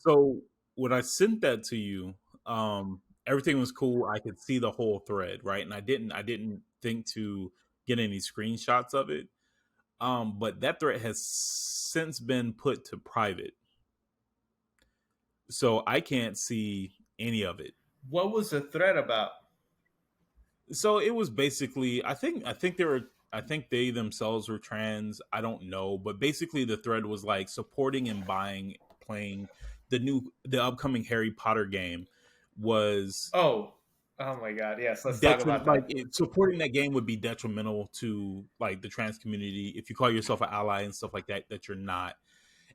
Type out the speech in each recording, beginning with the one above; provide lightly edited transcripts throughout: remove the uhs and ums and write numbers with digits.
So when I sent that to you, everything was cool. I could see the whole thread, right? And I didn't think to get any screenshots of it. But that thread has since been put to private, so I can't see any of it. What was the thread about? So it was basically, I think they were, I think they themselves were trans. I don't know, but basically the thread was like supporting and buying, playing the upcoming Harry Potter game was Oh, oh my God! Yes, let's talk about detriment. Like that. supporting that game would be detrimental to like the trans community if you call yourself an ally and stuff like that. That you're not.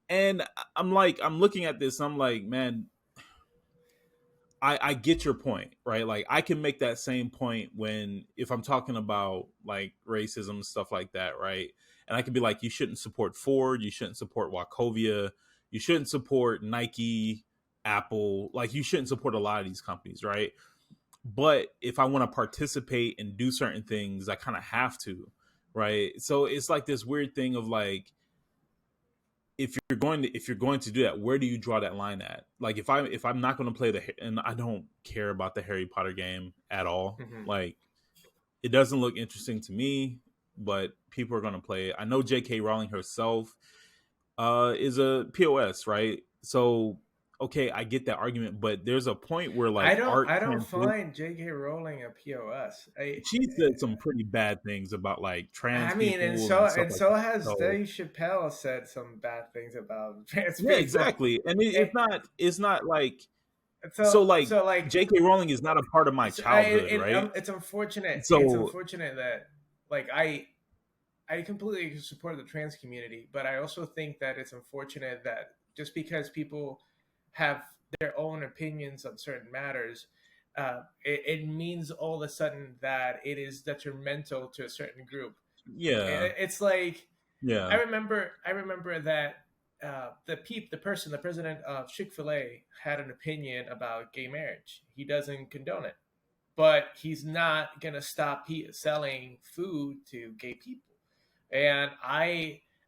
And I'm like, I'm looking at this. I'm like, man, I get your point, right? Like I can make that same point when if I'm talking about like racism and stuff like that, right? And I could be like, you shouldn't support Ford, you shouldn't support Wachovia, you shouldn't support Nike, Apple, like you shouldn't support a lot of these companies, right? But if I want to participate and do certain things, I kind of have to, right? So it's like this weird thing of like, if you're going to do that, where do you draw that line at? Like if I'm not going to play and I don't care about the Harry Potter game at all. Hmm. Like it doesn't look interesting to me, but people are going to play it. I know J.K. Rowling herself is a POS, right? So okay, I get that argument, but there's a point where I like don't art I don't translates. find J.K. Rowling a POS. She said some pretty bad things about like trans I mean, and people so and stuff and like so that. has So Dave Chappelle said some bad things about trans yeah, people. exactly. And And it's not like so so like so like J.K. Rowling is not a part of my childhood, right? it's unfortunate. It's So unfortunate that like I completely support the trans community, but I also think that it's unfortunate that just because people have their own opinions on certain matters, it means all of a sudden that it is detrimental to a certain group. yeah, It's like yeah, I remember that the president of Chick-fil-A had an opinion about gay marriage. He doesn't condone it, but he's not gonna stop selling food to gay people. And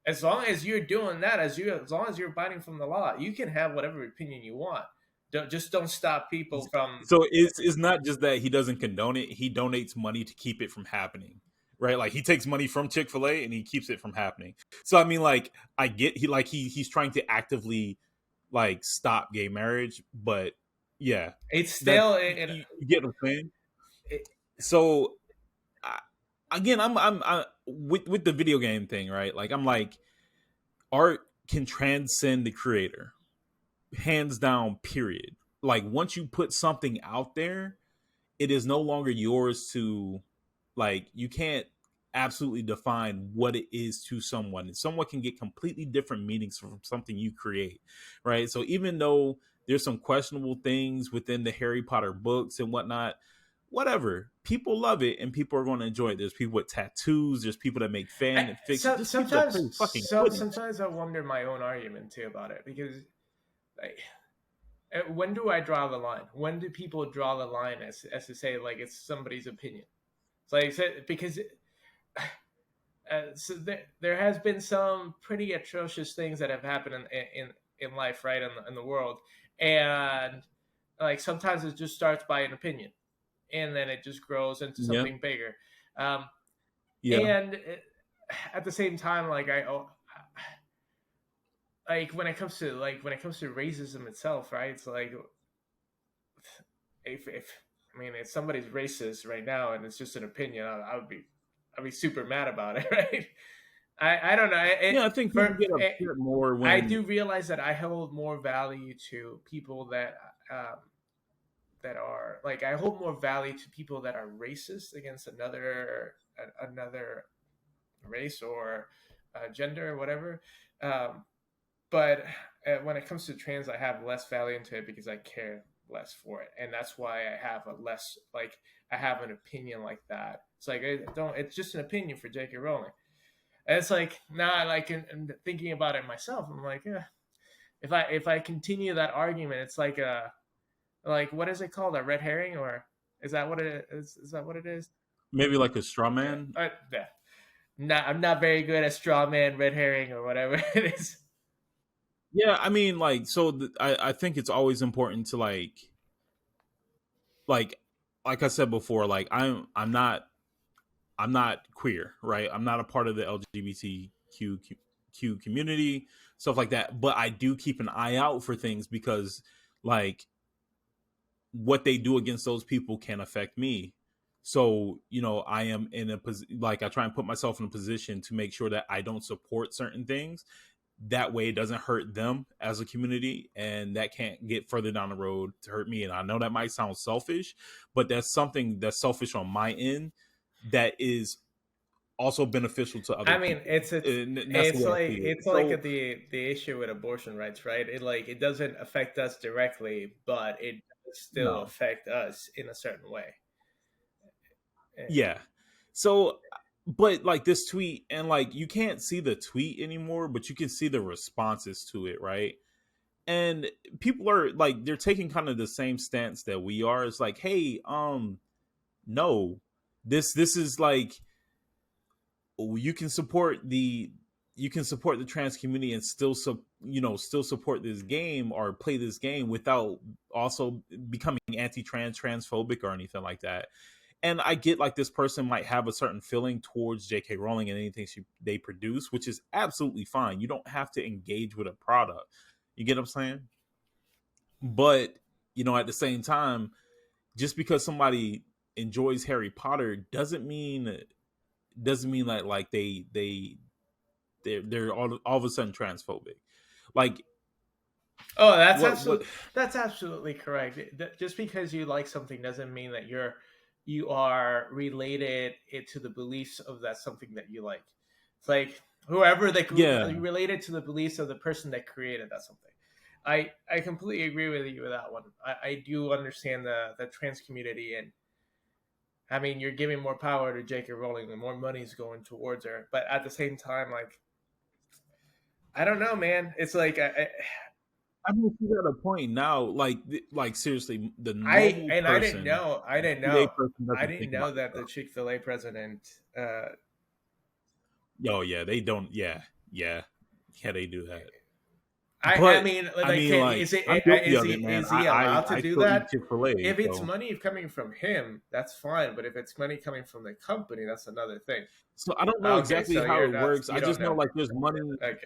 as long as you're doing that, as long as you're abiding from the law, you can have whatever opinion you want. Don't stop people from. so it's not just that he doesn't condone it, he donates money to keep it from happening, right? Like he takes money from Chick-fil-A and he keeps it from happening. So I mean, like I get he's trying to actively like stop gay marriage, but yeah, It's that still you get what I'm saying. it, So I, again, I'm with the video game thing, right? Like I'm like, art can transcend the creator, hands down, period. Like once you put something out there, it is no longer yours to, like, you can't absolutely define what it is to someone, and someone can get completely different meanings from something you create, right? So even though there's some questionable things within the Harry Potter books and whatnot, whatever, people love it and people are going to enjoy it. There's people with tattoos, there's people that make fan fiction, there's people that play fucking Quidditch. sometimes I wonder my own argument too about it because like when do I draw the line? When do people draw the line as to say like it's somebody's opinion? It's like because so there has been some pretty atrocious things that have happened in life, right, in the world, and like sometimes it just starts by an opinion, and then it just grows into Yeah, something bigger, um, yeah, and at the same time, like when it comes to racism itself, right? It's like if I mean if somebody's racist right now and it's just an opinion, I'd be super mad about it, right? I don't know. yeah. I think people get It upset more I when, do realize that I hold more value to people that are like I hold more value to people that are racist against another race or gender or whatever. Um, but when it comes to trans, I have less value into it because I care less for it, and that's why I have a less like I have an opinion like that. It's like I don't. It's just an opinion for J.K. Rowling. And it's like now, like in thinking about it myself, I'm like, yeah, if I continue that argument, it's like a like what is it called, a red herring, or is that what it is? Is that what it is? maybe like a straw man. Yeah. I'm not very good at straw man, red herring, or whatever it is. Yeah, I mean, like, so I think it's always important to like like I said before, like I'm not queer, right? I'm not a part of the LGBTQ community, stuff like that. But I do keep an eye out for things because, like, what they do against those people can affect me. So, I am in a position, like, I try and put myself in a position to make sure that I don't support certain things. That way, it doesn't hurt them as a community, and that can't get further down the road to hurt me. And I know that might sound selfish, but that's something that's selfish on my end that is also beneficial to I other mean, people. it's And that's the it's way I like see it. it's like So the issue with abortion rights, right? It doesn't affect us directly, but it does still no, affect us in a certain way. Eh, yeah. So, but like this tweet, and like you can't see the tweet anymore, but you can see the responses to it, right? And people are like they're taking kind of the same stance that we are. It's like, hey, no, this is like you can support the trans community and still still support this game or play this game without also becoming anti-trans transphobic or anything like that. And I get like this person might have a certain feeling towards JK Rowling and anything they produce, which is absolutely fine. You don't have to engage with a product. You get what I'm saying? But at the same time, just because somebody enjoys Harry Potter doesn't mean that like they're all of a sudden transphobic. Like Oh, what that's absolutely correct. Just because you like something doesn't mean that you are related it to the beliefs of that something that you like. It's like whoever yeah. related to the beliefs of the person that created that something. I completely agree with you with that one. I do understand the trans community, and I mean you're giving more power to J.K. Rowling, and more money's going towards her. But at the same time, like I don't know, man. It's like I mean, she's at a point now, like seriously, the normal I didn't person, know. everyday person I doesn't didn't think know about this that the stuff. Chick-fil-A president. Uh, Oh yeah, they don't. Yeah, yeah, they do that. I But mean, I like, mean, like I'm guilty of it, man. is he I allowed to I do still eat that? Chick-fil-A, If it's so money coming from him, that's fine. But if it's money coming from the company, that's another thing. I don't know Okay, exactly so how you're it not. works. I You don't just know know. like there's money. Okay.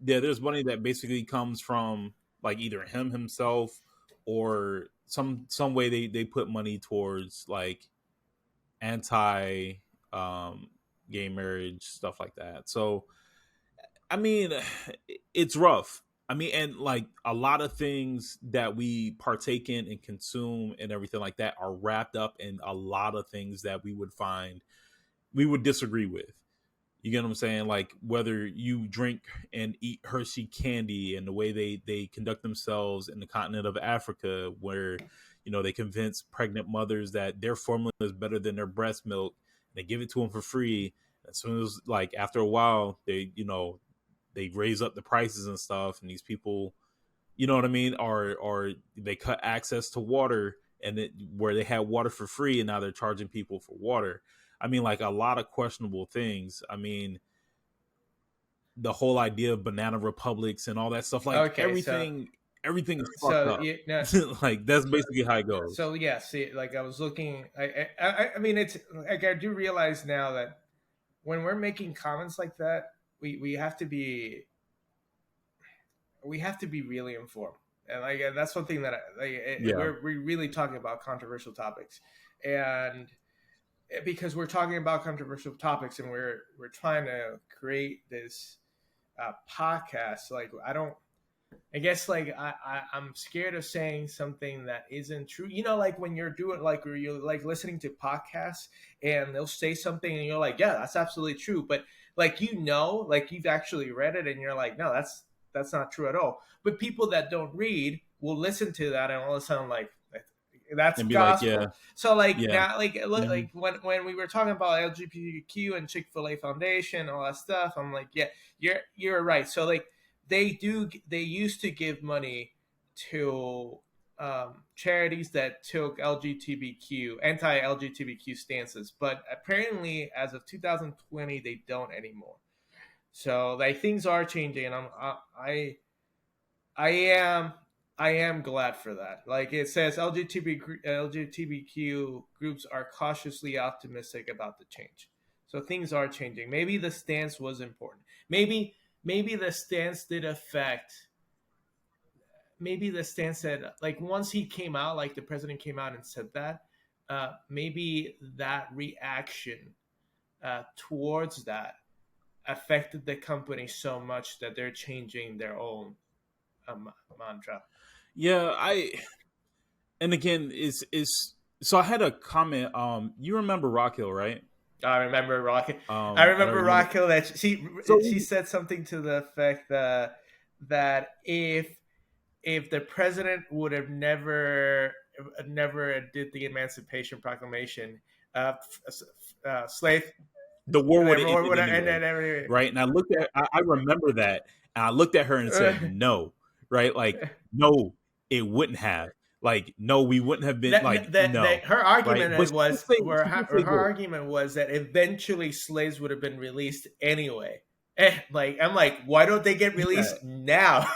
Yeah, there's money that basically comes from like either him himself or some way they put money towards like anti um gay marriage stuff like that. So I mean, it's rough. I mean, and like a lot of things that we partake in and consume and everything like that are wrapped up in a lot of things that we would disagree with. You get what I'm saying? Like whether you drink and eat Hershey candy and the way they conduct themselves in the continent of Africa, where they convince pregnant mothers that their formula is better than their breast milk. They give it to them for free. As soon as like after a while, they raise up the prices and stuff, and these people, you know what I mean, or they cut access to water and where they had water for free and now they're charging people for water. I mean, like a lot of questionable things. I mean, the whole idea of banana republics and all that stuff, like Okay. everything is fucked So up. you no. Like that's basically how it goes. So yeah. See, like I was looking. I mean, it's like I do realize now that when we're making comments like that, we have to be really informed, and like and that's one thing that Yeah, we're really talking about controversial topics, and because we're talking about controversial topics, and we're trying to create this podcast. Like I don't. I guess like I'm scared of saying something that isn't true. You know, like when you're doing like where you're like listening to podcasts and they'll say something and you're like, yeah, that's absolutely true. But like like you've actually read it and you're like, no, that's not true at all. But people that don't read will listen to that and all of a sudden like that's and be like, yeah, gospel. So like yeah, now like look hmm like when we were talking about LGBTQ and Chick-fil-A Foundation all that stuff, I'm like, yeah, you're right. So like they used to give money to charities that took LGBTQ anti-LGBTQ stances, but apparently as of 2020 they don't anymore. So like things are changing, and I am I am glad for that. Like it says, LGBTQ groups are cautiously optimistic about the change. So things are changing. Maybe the stance was important. Maybe the stance did affect. Maybe the stance said, like, once he came out, like the president came out and said that. Maybe that reaction towards that affected the company so much that they're changing their own mantra. Yeah, and again, is so I had a comment. You remember Rock Hill, right? I remember Rocket. I remember Whatever you. Raquel that So she said something to the effect that if the president would have never did the Emancipation Proclamation, uh, slave the war would have or ended whatever, and anyway, then every right? And I remember that, and I looked at her and said, "No," right? Like, no, it wouldn't have. Like, no, we wouldn't have been like, no, her right? But argument she did was say, where she did her say this. argument was that eventually slaves would have been released anyway. Like I'm like, why don't they get Yeah, released now?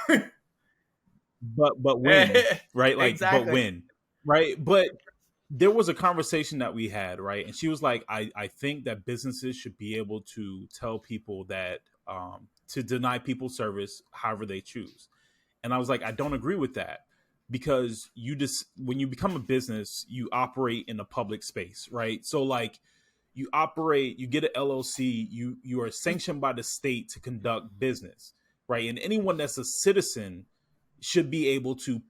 but when, right? Like, but Exactly. when, right? But there was a conversation that we had, right? And she was like, I think that businesses should be able to tell people that to deny people service however they choose. And I was like, I don't agree with that, because you just, when you become a business, you operate in a public space, right? So like, you operate, you get an LLC, you are sanctioned by the state to conduct business, right? And anyone that's a citizen should be able to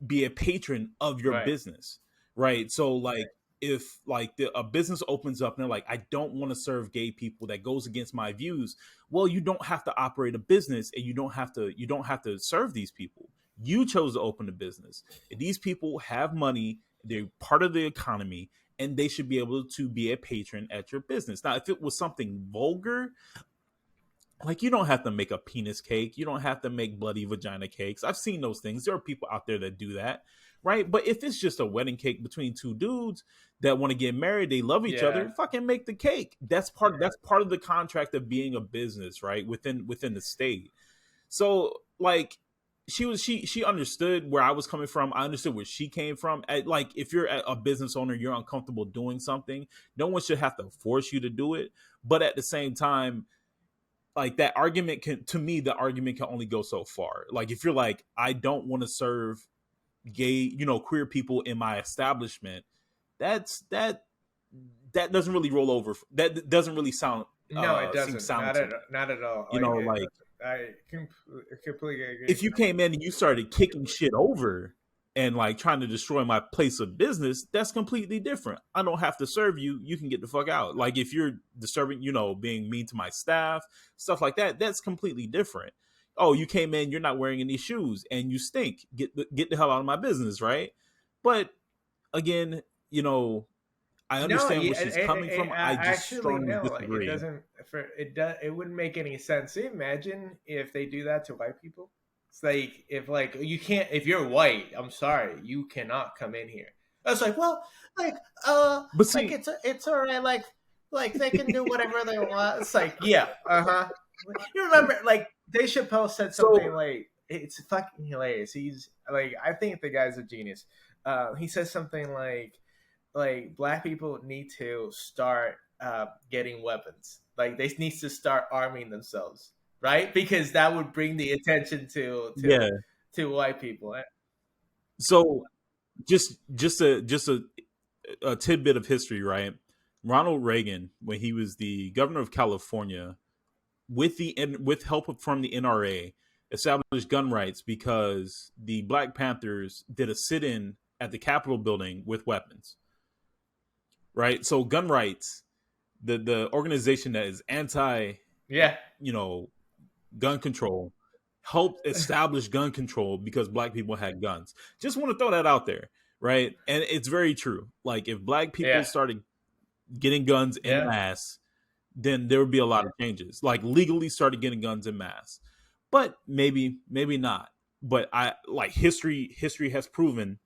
be a patron of your Right. business, right? So like, if like a business opens up and they're like, I don't want to serve gay people, that goes against my views, well, you don't have to operate a business, and you don't have to serve these people. You chose to open a business, and these people have money, they're part of the economy, and they should be able to be a patron at your business. Now if it was something vulgar, like, you don't have to make a penis cake, you don't have to make bloody vagina cakes. I've seen those things, there are people out there that do that, right? But if it's just a wedding cake between two dudes that want to get married, they love each Yeah. other, fucking make the cake. That's part of the contract of being a business, right? Within the state. So like, she understood where I was coming from, I understood where she came from. Like, if you're a business owner, you're uncomfortable doing something, no one should have to force you to do it. But at the same time, like, that argument can, to me, the argument can only go so far. Like, if you're like, I don't want to serve gay, queer people in my establishment, that's that doesn't really roll over, that doesn't really No, it seem doesn't. sound to me. Not at all. Like, I completely agree. if you came in and you started kicking shit over and like trying to destroy my place of business, that's completely different. I don't have to serve you. You can get the fuck out. Like, if you're disturbing, being mean to my staff, stuff like that, that's completely different. Oh, you came in, you're not wearing any shoes and you stink. Get the hell out of my business, right? But again, I No, understand yeah, where she's coming from. I just actually strongly no. Like it disagree. doesn't. It wouldn't make any sense. Imagine if they do that to white people. It's like if like you can't if you're white. I'm sorry, you cannot come in here. I was like, well, like But like see, it's alright. Like they can do whatever they want. It's like yeah, You remember like Dave Chappelle said something so like it's fucking hilarious. He's like I think the guy's a genius. He says something like black people need to start getting weapons. Like they need to start arming themselves, right? Because that would bring the attention yeah. to white people. So just a tidbit of history, right? Ronald Reagan, when he was the governor of California, with help from the NRA, established gun rights because the Black Panthers did a sit-in at the Capitol building with weapons. Right? So gun rights, the organization that is anti, Yeah, you know, gun control, helped establish gun control because black people had guns. Just want to throw that out there, right? And it's very true. Like, if black people yeah, started getting guns in yeah. mass, then there would be a lot of changes. Like, legally started getting guns in mass. But maybe not. But I like, history has proven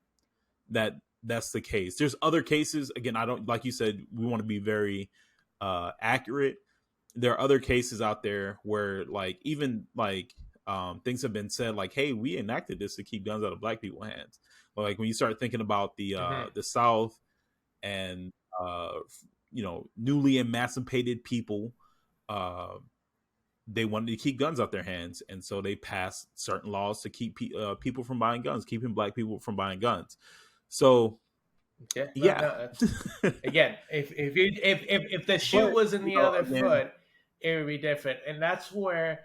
that that's the case. There's other cases. Again, I don't, like you said, we want to be very accurate. There are other cases out there where, like, even like things have been said like, "Hey, we enacted this to keep guns out of black people's hands." But like when you start thinking about Mm-hmm. the South and uh, newly emancipated people, uh, they wanted to keep guns out their hands, and so they passed certain laws to keep people from buying guns, keeping black people from buying guns. So Yeah, no, yeah, no. Again, if the shoe but was in the other again, foot, it would be different, and that's where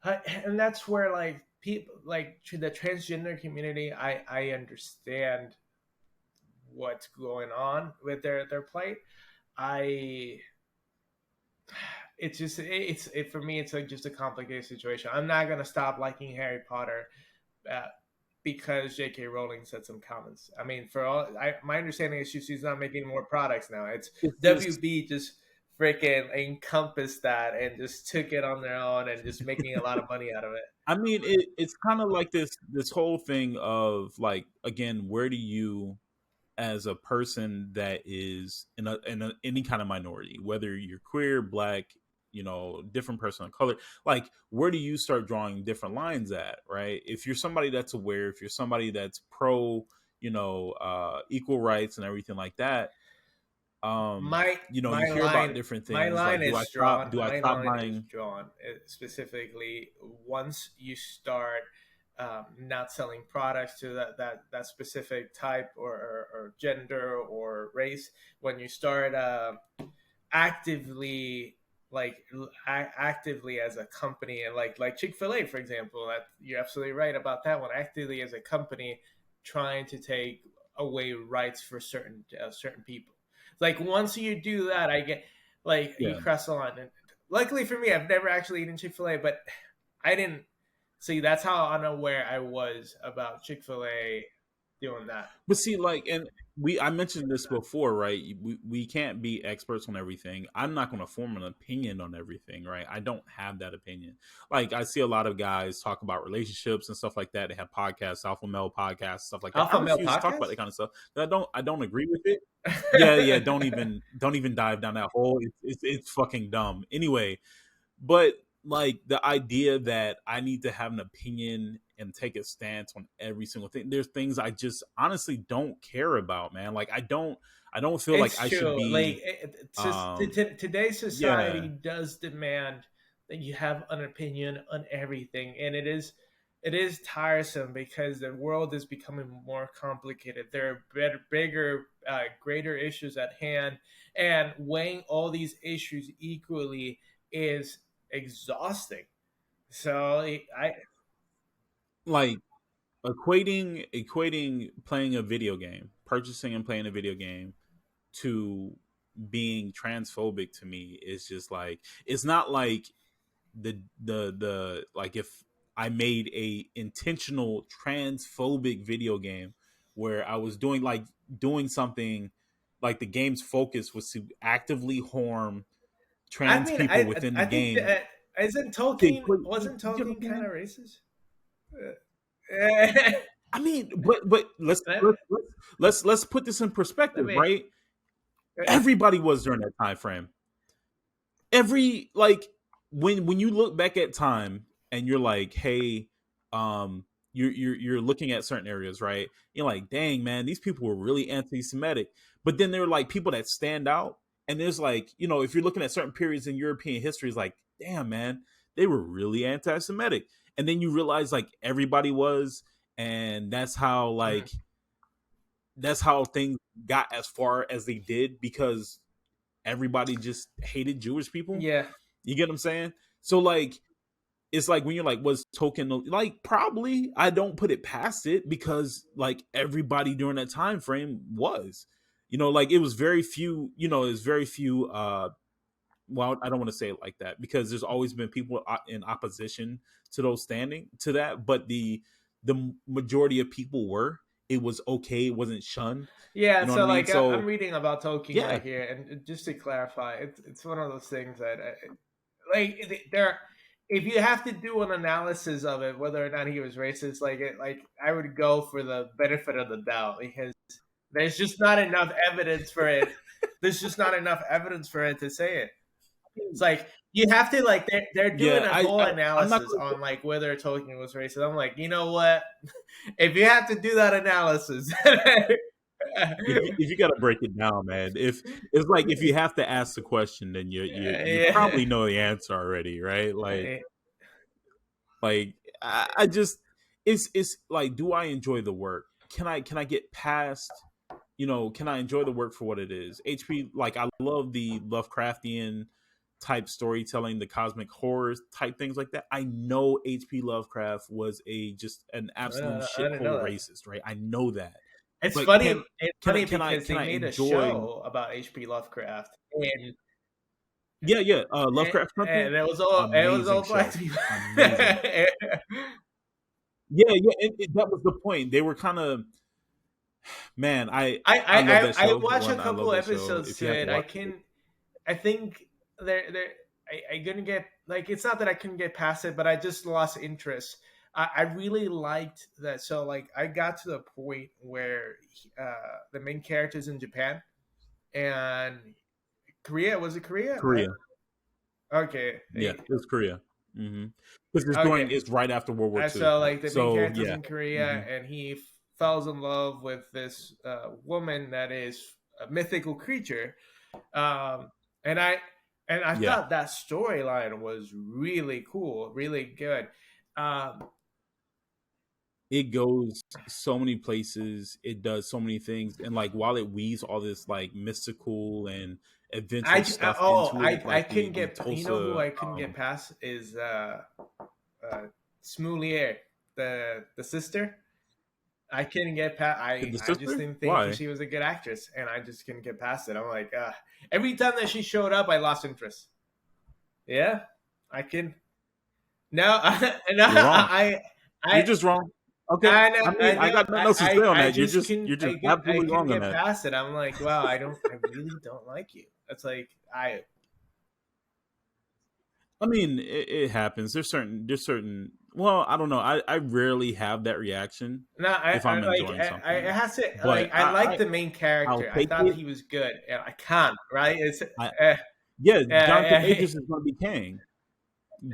like people like the transgender community, I understand what's going on with their plight. I it's just for me it's like just a complicated situation. I'm not gonna stop liking Harry Potter uh, because J.K. Rowling said some comments. I mean, my understanding is she's not making more products now. It's it's just WB just freaking encompassed that and just took it on their own and just making a lot of money out of it. I mean, it's kind of like this whole thing of like, again, where do you, as a person that is any kind of minority, whether you're queer, black, different person of color, like where do you start drawing different lines at, right? If you're somebody that's aware, if you're somebody that's pro, equal rights and everything like that, My you my hear about line different my things line like, is drawn. do I My stop line is buying? drawn specifically once you start not selling products to that specific type or gender or race. When you start actively actively as a company and like Chick-fil-A, for example, that you're absolutely right about that one, actively as a company trying to take away rights for certain people. Like once you do that, I get like you Yeah. cross the line. And luckily for me, I've never actually eaten Chick-fil-A, but I didn't see. That's how unaware I was about Chick-fil-A doing that. But see, like, and I mentioned this before, right? We can't be experts on everything. I'm not going to form an opinion on everything, right? I don't have that opinion. Like, I see a lot of guys talk about relationships and stuff like that. They have podcasts, alpha male podcasts, stuff like that. I Alpha Male refuse to talk about Podcast. that kind of stuff. I don't agree with it. Yeah, yeah. Don't even dive down that hole. It's fucking dumb. Anyway, but like the idea that I need to have an opinion and take a stance on every single thing. There's things I just honestly don't care about, man. Like I don't feel like It's I should true. Like be it's just today's society yeah. does demand that you have an opinion on everything, and it is tiresome because the world is becoming more complicated. There are bigger, greater issues at hand, and weighing all these issues equally is exhausting. So I Like equating playing a video game, purchasing and playing a video game to being transphobic to me is just like, it's not like the like if I made a intentional transphobic video game where I was doing something like the game's focus was to actively harm I trans mean people within the I think game. that isn't They Tolkien put, wasn't you get what Tolkien I'm kind saying? of racist? Uh, I mean, but let, let's put this in let perspective, me. right? Everybody was during that time frame. Every like when you look back at time and you're like, hey, you're looking at certain areas, right? You're like, dang man, these people were really anti-Semitic. But then there are like people that stand out, and there's like, if you're looking at certain periods in European history, it's like, damn man, they were really anti-Semitic. And then you realize like everybody was, and Mhm. that's how things got as far as they did because everybody just hated Jewish people. Yeah, You get what I'm saying? So like it's like when you're like, was Tolkien like, probably I don't put it past it because like everybody during that time frame was. Like it was very few, it was very few well, I don't want to say it like that because there's always been people in opposition to those standing to that, but the majority of people were. It was okay, it wasn't shunned. yeah. You know what I So mean? like I'm So reading about Tolkien yeah, right here, and just to clarify, it's one of those things that there. If you have to do an analysis of it, whether or not he was racist, like I would go for the benefit of the doubt because there's just not enough evidence for it. There's just not enough evidence for it to say it. It's like you have to like they're doing Yeah, a whole I'm not analysis gonna on like whether Tolkien was racist. I'm like, you know what? If you have to do that analysis, if you gotta break it down, man, if it's like if you have to ask the question, then you yeah, probably know the answer already, right? Like I just it's like, do I enjoy the work? Can I get past, can I enjoy the work for what it is? HP, like, I love the Lovecraftian type storytelling, the cosmic horrors type things like that. I know HP Lovecraft was a just an absolute I didn't know shithole that. racist, right? I know that. It's But funny. It's can I funny can I because can they I made a enjoy show about H.P. Lovecraft, yeah, Lovecraft Country, and it was amazing all black show. people. Amazing. Yeah, that was the point. They were kind of, man, I love that I show. watched a One, I love couple that show. episodes If to you have to it. watch it. I think I couldn't get like it's not that I couldn't get past it, but I just lost interest. I really liked that. So like I got to the point where the main character's in Japan and Korea. Was it Korea? Right? Korea. Okay. Yeah, it's Korea. Mm-hmm. Because Okay. it's right after World War II. So like the main So character's yeah. in Korea, Mm-hmm. and he falls in love with this woman that is a mythical creature, um, and I Yeah. thought that storyline was really cool, really good. Um, It goes so many places. It does so many things, and like while it weaves all this like mystical and adventure stuff into it, I like couldn't the get, you know who Tulsa. I couldn't get past is Smoolier, the sister. I couldn't get past. The I just sister. didn't think Why? she was a good actress, and I just couldn't get past it. I'm like, every time that she showed up, I lost interest. Yeah, I can. No, no, You're wrong. You're I, just wrong. Okay. I know, I I mean, I know. got nothing else to say on I that. just couldn't. You're just absolutely I couldn't wrong on get that. past it. I'm like, wow, I really don't like you. It's like I mean, it happens. There's certain. Well, I don't know. I rarely have that reaction no, if I'm enjoying I something, it has to but like I like the main I'll character. I take thought it. he was good. And I can't. Right? It's I Yeah, Jonathan uh, Majors is going to be Kang.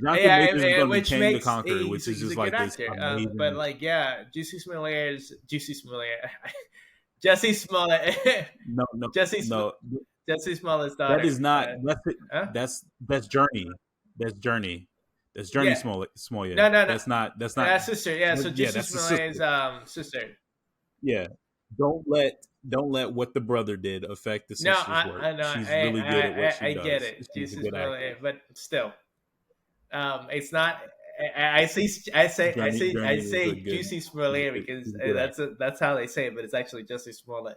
Jonathan yeah, Majors is going to be which Kang the makes Conqueror, which is he's a just good like this actor. But amazing. like, yeah, Juicy Smollett, Jesse Smollett, No, no, Jesse no. Jesse Smollett's That daughter. is not. Huh? That's Journey. That's Journey. That's Journey Yeah, Smollett. no, no, no, That's not. That's not. sister. Yeah, so Yeah, Jesse that's the sister. Smollett's sister. Yeah. Don't let what the brother did affect the No, sister's work. I know, She's really good at what she I get does. it, She's a Jesse good actor. Smollett, but still, it's not. I Journey is a say good. Juicy Smollett because She's a good actor. that's how they say it, but it's actually Jesse Smollett.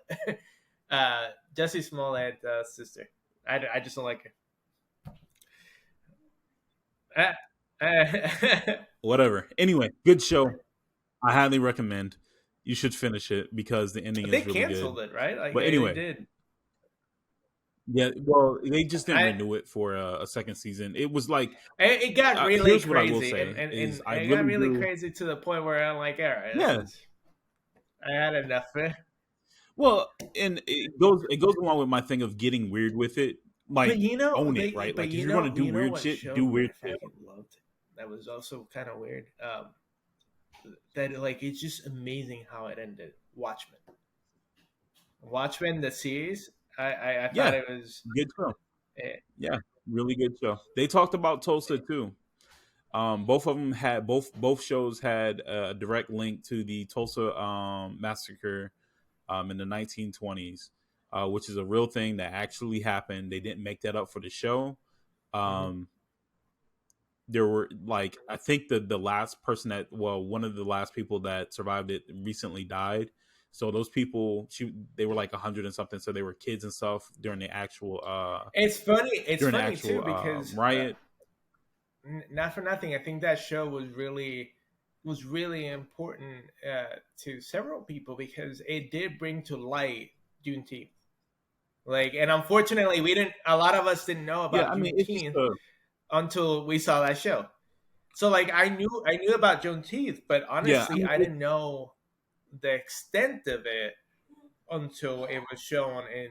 Jesse Smollett sister. I just don't like her. Whatever. Anyway, good show. I highly recommend. You should finish it because the ending They is really good. canceled it, right? Like But they anyway, did. yeah. Well, they just didn't I renew it for a second season. It was like, it got really here's what I will crazy, say is I and it got really really do. crazy to the point where I'm like, all right, this Yeah. is. I had enough. Well, and it goes along with my thing of getting weird with it. Like, own it, right? Like, if you're gonna do you know weird what shit, show do I weird shit. fucking loved. That was also kind of weird. That like it's just amazing how it ended. Watchmen, the series. I thought Yeah, it was. good show. Eh, Yeah, really good show. They talked about Tulsa too. Both of them had both shows had a direct link to the Tulsa massacre in the 1920s, which is a real thing that actually happened. They didn't make that up for the show. mhm. There were like, I think the last person one of the last people that survived it recently died. So those people, they were like 100 and something. So they were kids and stuff during the actual It's funny. It's during the funny too actual because riot. not for nothing. I think that show was really important to several people because it did bring to light Juneteenth. Like, and unfortunately, we didn't. A lot of us didn't know Yeah, about I mean, it's just Juneteenth until we saw that show. So, like, I knew about Juneteenth, but yeah, I honestly, mean, I didn't know the extent of it until it was shown in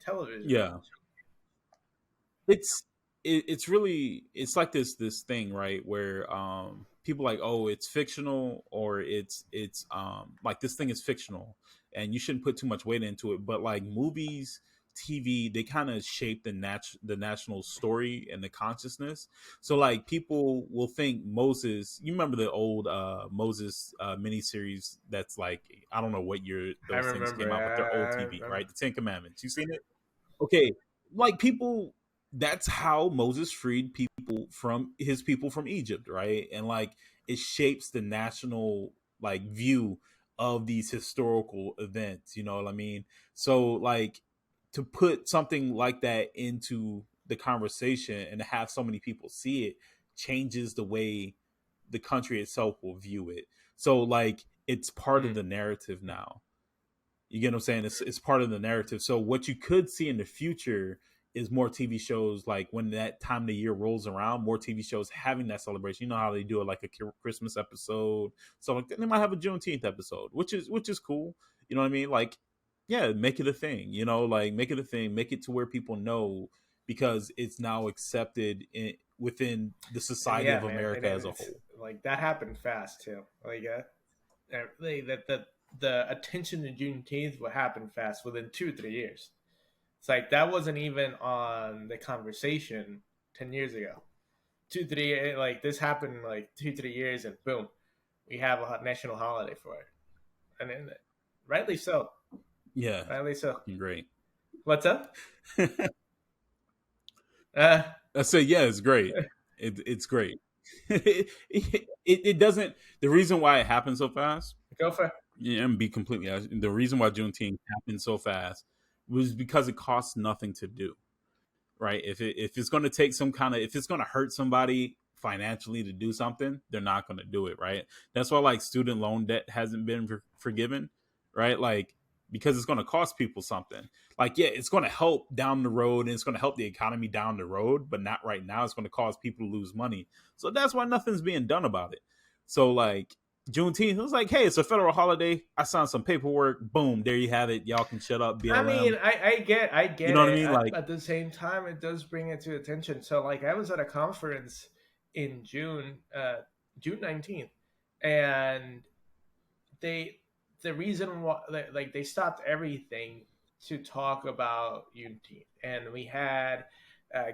television. yeah. It's it's really, it's like this thing, right, where people like, oh, it's fictional, or it's like this thing is fictional and you shouldn't put too much weight into it. But like movies, TV, they kind of shape the national story and the consciousness. So like people will think Moses, you remember the old Moses miniseries that's like, I don't know what year I those things remember. came out, but they're old I TV, remember. right? The Ten Commandments, you seen it? Okay, like people, that's how Moses freed people from Egypt, right? And like it shapes the national like view of these historical events, you know what I mean? So like to put something like that into the conversation and to have so many people see it changes the way the country itself will view it. So like it's part of Mm. the narrative now. You get what I'm saying? It's part of the narrative. So what you could see in the future is more TV shows, like when that time of the year rolls around, more TV shows having that celebration. You know how they do it, like a Christmas episode. So like they might have a Juneteenth episode, which is cool. You know what I mean? Like, yeah, make it a thing. You know, like make it a thing. Make it to where people know, because it's now accepted within the And society yeah, of man, America and as a it's whole. like that happened fast too. Like that the attention to Juneteenth would happen fast within 2 3 years. It's like that wasn't even on the conversation 10 years ago. 2 3 like this happened like 2 3 years and boom, we have a national holiday for it, and then, rightly so, Yeah, rightly so. fucking great. What's up? Uh, I say, yeah, it's great. It's great. It doesn't. The reason why it happened so fast, go for it. yeah, and be completely honest, the reason why Juneteenth happened so fast was because it costs nothing to do, right? If it's going to take some kind of, if it's going to hurt somebody financially to do something, they're not going to do it, right? That's why like student loan debt hasn't been forgiven, right? Like because it's going to cost people something. Like yeah, it's going to help down the road and it's going to help the economy down the road, but not right now. It's going to cause people to lose money. So that's why nothing's being done about it. So like Juneteenth, it was like, hey, it's a federal holiday. I signed some paperwork. Boom, there you have it. Y'all can shut up, I mean, BLM. I You get know what I it. mean? Like, At the same time, it does bring it to attention. So, like, I was at a conference in June, June 19th, and they the reason why like they stopped everything to talk about Unity, and we had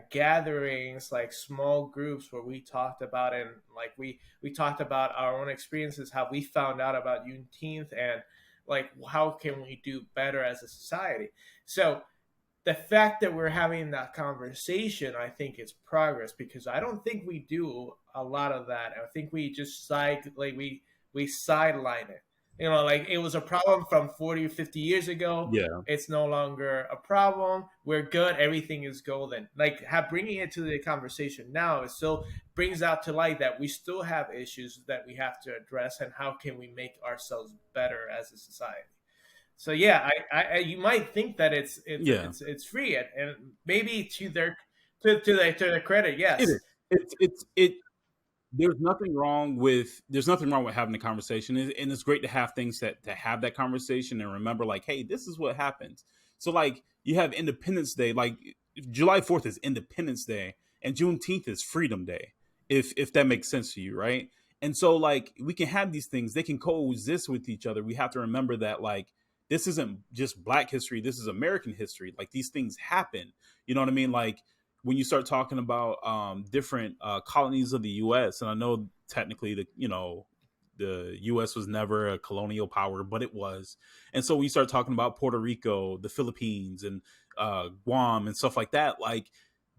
gatherings, like small groups where we talked about, and like we talked about our own experiences, how we found out about Juneteenth, and like how can we do better as a society. So the fact that we're having that conversation, I think, is progress, because I don't think we do a lot of that. I think we just we sideline it. You know, like it was a problem from 40 or 50 years ago. yeah, It's no longer a problem. We're good. Everything is golden. Like bringing it to the conversation now, it still brings out to light that we still have issues that we have to address, and how can we make ourselves better as a society. So yeah, you might think that yeah. it's free, and maybe to their to their credit, It yes. is. It. There's nothing wrong with having a conversation, and it's great to have things that to have that conversation and remember, like, hey, this is what happens. So like you have Independence Day, like July 4th is Independence Day, and Juneteenth is Freedom Day. If that makes sense to you, right? And so like we can have these things, they can coexist with each other. We have to remember that like this isn't just Black history, this is American history. Like these things happen. You know what I mean? Like when you start talking about different colonies of the U.S., and I know technically the U.S. was never a colonial power, but it was. And so when you start talking about Puerto Rico, the Philippines, and Guam and stuff like that, like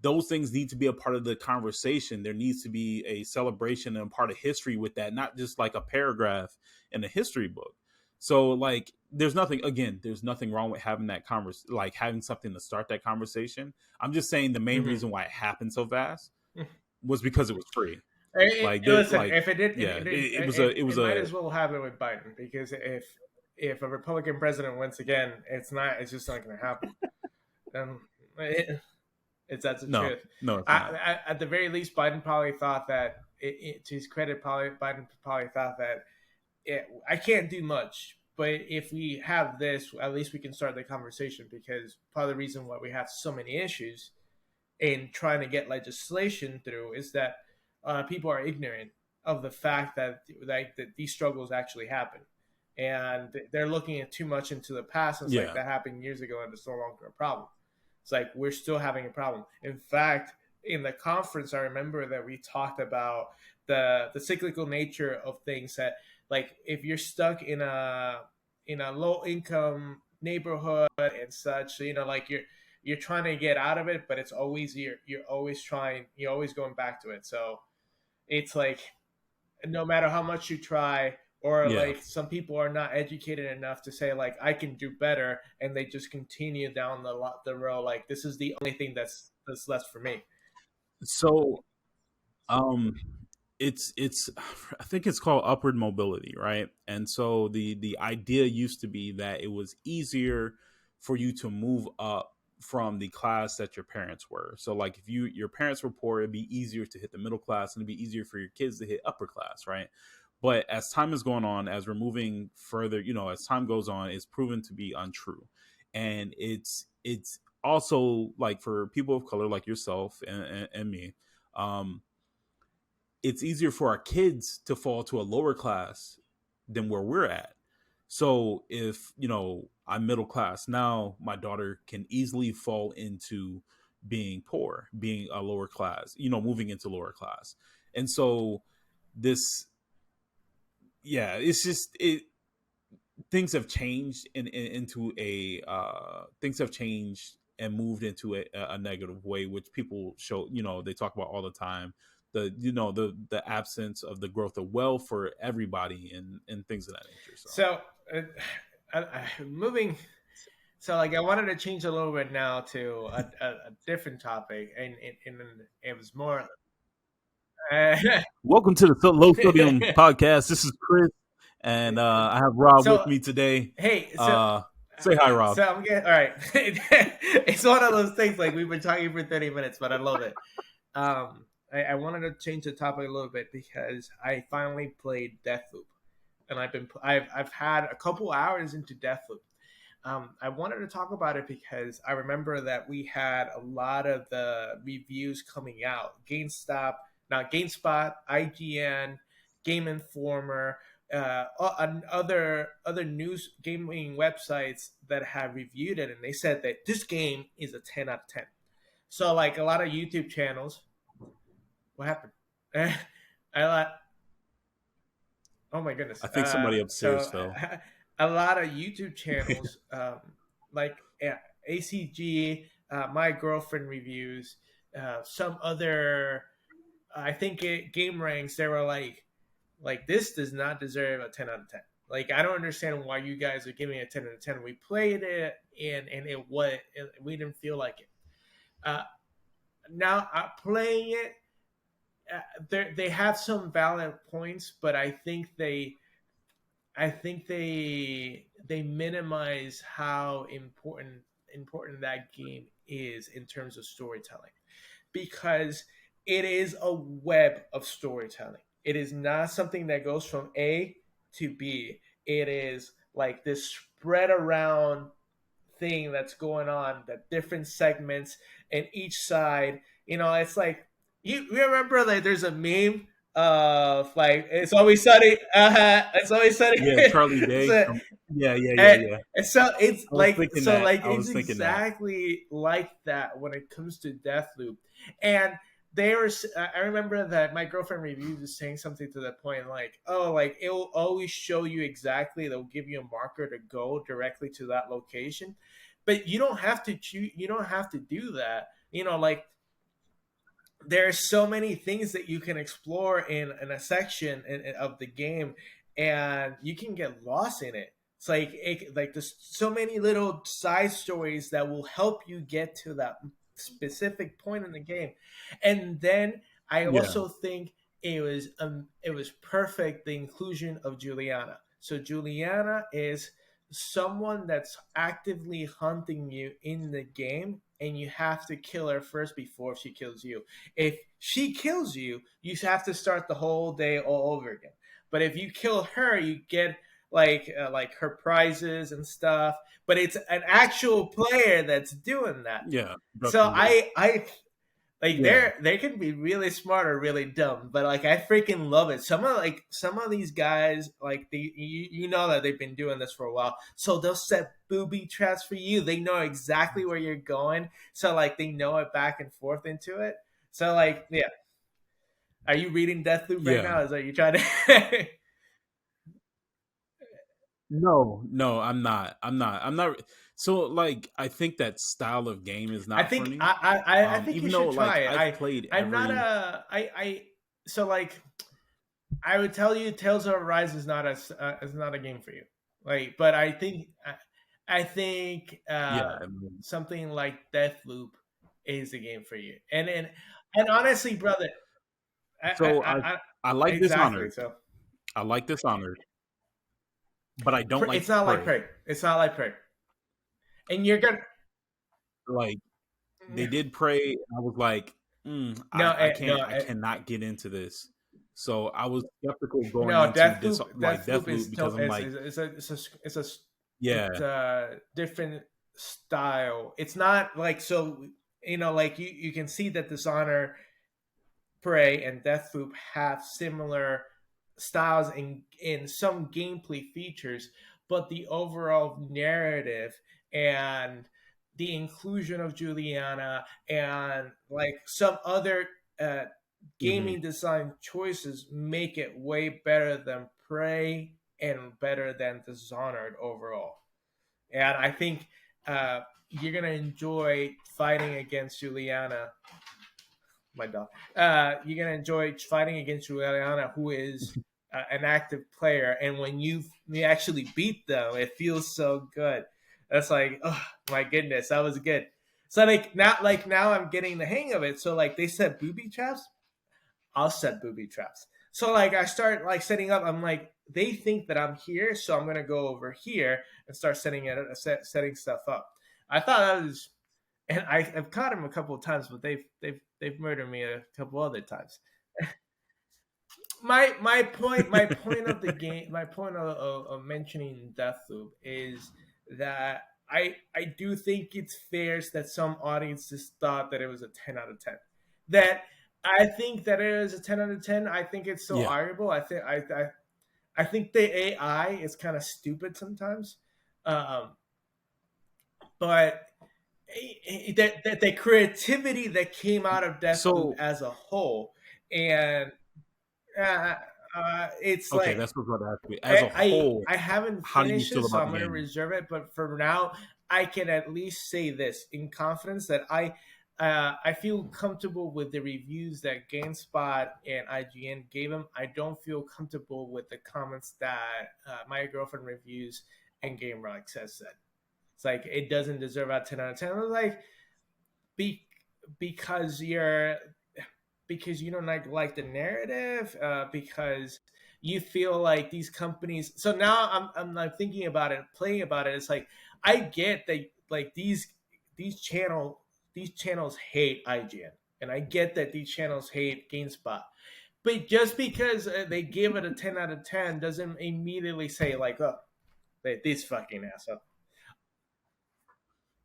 those things need to be a part of the conversation. There needs to be a celebration and part of history with that, not just like a paragraph in a history book. So like there's nothing wrong with having that like having something to start that conversation. I'm just saying the main Mm-hmm. reason why it happened so fast was because it was free. Like Listen, like if it did, yeah, it was it might a as well happen with Biden, because if a Republican president wins again, it's just not going to happen. Um, it's that's the no, truth. no, it's not. At the very least, Biden probably thought that. To his credit, Biden probably thought that I can't do much, but if we have this, at least we can start the conversation, because part of the reason why we have so many issues in trying to get legislation through is that people are ignorant of the fact that that these struggles actually happen, and they're looking at too much into the past. And it's like Yeah. that happened years ago, and it's no longer a problem. It's like we're still having a problem. In fact, in the conference, I remember that we talked about the cyclical nature of things. That like if you're stuck in a low income neighborhood and such, so, like you're trying to get out of it, but it's always you're always trying, you're always going back to it. So it's like no matter how much you try, or Yeah. like some people are not educated enough to say like I can do better, and they just continue down the road like this is the only thing that's left for me. So um it's I think it's called upward mobility, right? And so the idea used to be that it was easier for you to move up from the class that your parents were. So like if your parents were poor, it'd be easier to hit the middle class, and it'd be easier for your kids to hit upper class, right? But as time is going on, as we're moving further, as time goes on, it's proven to be untrue. And it's also like for people of color like yourself and me, um it's easier for our kids to fall to a lower class than where we're at. So if, I'm middle class now, my daughter can easily fall into being poor, being a lower class, moving into lower class. And so this, yeah, it's just, things have changed into things have changed and moved into a negative way, which people show, they talk about all the time, the absence of the growth of wealth for everybody, and things of that nature. So So uh, moving, so like I wanted to change a little bit now to a different topic, and it was more welcome to the Low Sodium Podcast. This is Chris, and I have Rob with so me today. hey, Say hi, Rob. so I'm getting all right. It's one of those things like we've been talking for 30 minutes, but I love it. I wanted to change the topic a little bit because I finally played Deathloop, and I've had a couple hours into Deathloop. I wanted to talk about it because I remember that we had a lot of the reviews coming out. GameSpot, IGN, Game Informer, other news gaming websites that have reviewed it, and they said that this game is a 10 out of 10. So like a lot of YouTube channels, what happened? I lot. Oh my goodness. I think somebody upstairs So fell. a lot of YouTube channels, like ACG, My Girlfriend Reviews, some other, I think Game Ranks, they were like this does not deserve a 10 out of 10. Like I don't understand why you guys are giving it a 10 out of 10. We played it and we didn't feel like it. Uh, Now playing it, they have some valid points, but I think they minimize how important that game is in terms of storytelling, because it is a web of storytelling. It is not something that goes from A to B. It is like this spread around thing that's going on, that different segments, and each side, it's like you remember like there's a meme of like it's always sunny. Yeah, Charlie Day. So, Yeah, yeah, yeah, and, yeah. and so it's I was like thinking that. I it's was thinking that. exactly like that when it comes to Deathloop. And I remember that my girlfriend reviews is saying something to the point like, oh, like it will always show you exactly, they'll give you a marker to go directly to that location, but you don't have to choose, you don't have to do that. Like there's so many things that you can explore in a section of the game, and you can get lost in it. It's like there's so many little side stories that will help you get to that specific point in the game. And then I Yeah, also think it was perfect, the inclusion of Juliana. So Juliana is someone that's actively hunting you in the game, and you have to kill her first before she kills you. If she kills you, you have to start the whole day all over again. But if you kill her, you get like her prizes and stuff. But it's an actual player that's doing that. yeah. So Definitely. Like Yeah, they can be really smart or really dumb, but like I freaking love it. Some of these guys, like you know that they've been doing this for a while, so they'll set booby traps for you. They know exactly where you're going, so like they know it back and forth into it. So like yeah, are you reading Deathloop right yeah. now? Is that you trying to? No, no, I'm not. I'm not. I'm not. So like, I think that style of game is I not for think me. I think you Even though should try like it. I've played I'm not every. a I so like I would tell you Tales of Arise is not a game for you. Like, but I think Yeah. I mean, something like Deathloop is a game for you. And honestly, brother, so I like exactly. Dishonored. So I like Dishonored, but I don't it's like not like Prey. Prey. It's not like Prey. And you're gonna Like they did Prey, and I was like, no I no can't, I cannot get into this. So I was skeptical going no into this, like Deathloop Deathloop, because I'm like, it's yeah, a different style. It's not like so like you can see that Dishonor, Prey, and Deathloop have similar styles in some gameplay features, but the overall narrative and the inclusion of Juliana and like some other uh, hmm gaming design choices make it way better than Prey and better than Dishonored overall. And I think you're gonna enjoy fighting against Juliana, my dog. You're gonna enjoy fighting against Juliana, who is an active player, and when you actually beat them, it feels so good. That's like, oh my goodness, that was good. So like now I'm getting the hang of it. So like they set booby traps, I'll set booby traps. So like I start like setting up. I'm like they think that I'm here, so I'm gonna go over here and start setting stuff up. I thought that was, and I've caught him a couple of times, but they've murdered me a couple other times. My point of the game, my point of mentioning Deathloop is that I do think it's fair that some audiences thought that it was a 10 out of 10. That I think that it is a 10 out of 10. I think it's so yeah. arguable. I think the AI is kind of stupid sometimes, um, but the creativity that came out of Deathloop So as a whole, and uh, it's okay, like that's what I was about to ask you. As a whole, I haven't how do you finished it, feel so about I'm the gonna game? reserve it. But for now, I can at least say this in confidence that I feel comfortable with the reviews that GameSpot and IGN gave him. I don't feel comfortable with the comments that My Girlfriend Reviews and Game Rocks has said. It's like it doesn't deserve a 10 out of 10. I was like, be, because you don't like the narrative, because you feel like these companies. So now I'm like thinking about it, playing about it. It's like I get that like these channel these channels hate IGN, and I get that these channels hate GameSpot. But just because they give it a 10 out of 10 doesn't immediately say like, oh, this fucking asshole.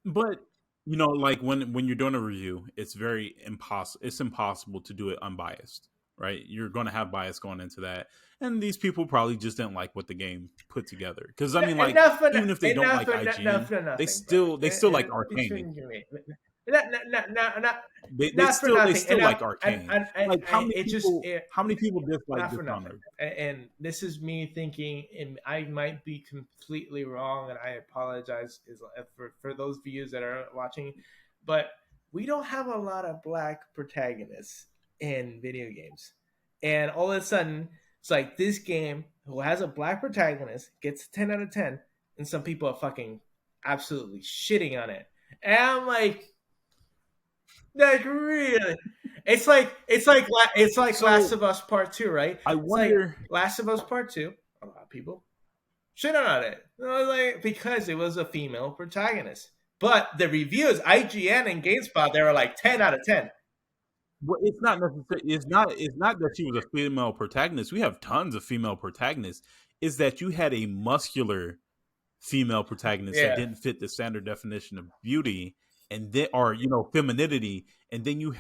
But like when you're doing a review, it's very impossible. It's impossible to do it unbiased, right? You're going to have bias going into that, and these people probably just didn't like what the game put together. Because I mean, like even if they don't like Enough IGN, for they nothing, brother. still they still like Arcane. Between you and me, They not for still they nothing. still like Arcane. Like It just how many people dislike not for nothing. Dishonored? And this is me thinking, and I might be completely wrong, and I apologize for those viewers that are watching, but we don't have a lot of black protagonists in video games, and all of a sudden, it's like this game who has a black protagonist gets 10 out of 10, and some people are fucking absolutely shitting on it, and I'm like really? It's like Last So of Us Part Two, right? I It's like wonder. Last of Us Part Two. A lot of people shit on it, like because it was a female protagonist. But the reviews, IGN and GameSpot, they were like 10 out of 10. Well, it's not necessarily. It's not that she was a female protagonist. We have tons of female protagonists. Is that you had a muscular female protagonist that Yeah, didn't fit the standard definition of beauty, and then or femininity, and then you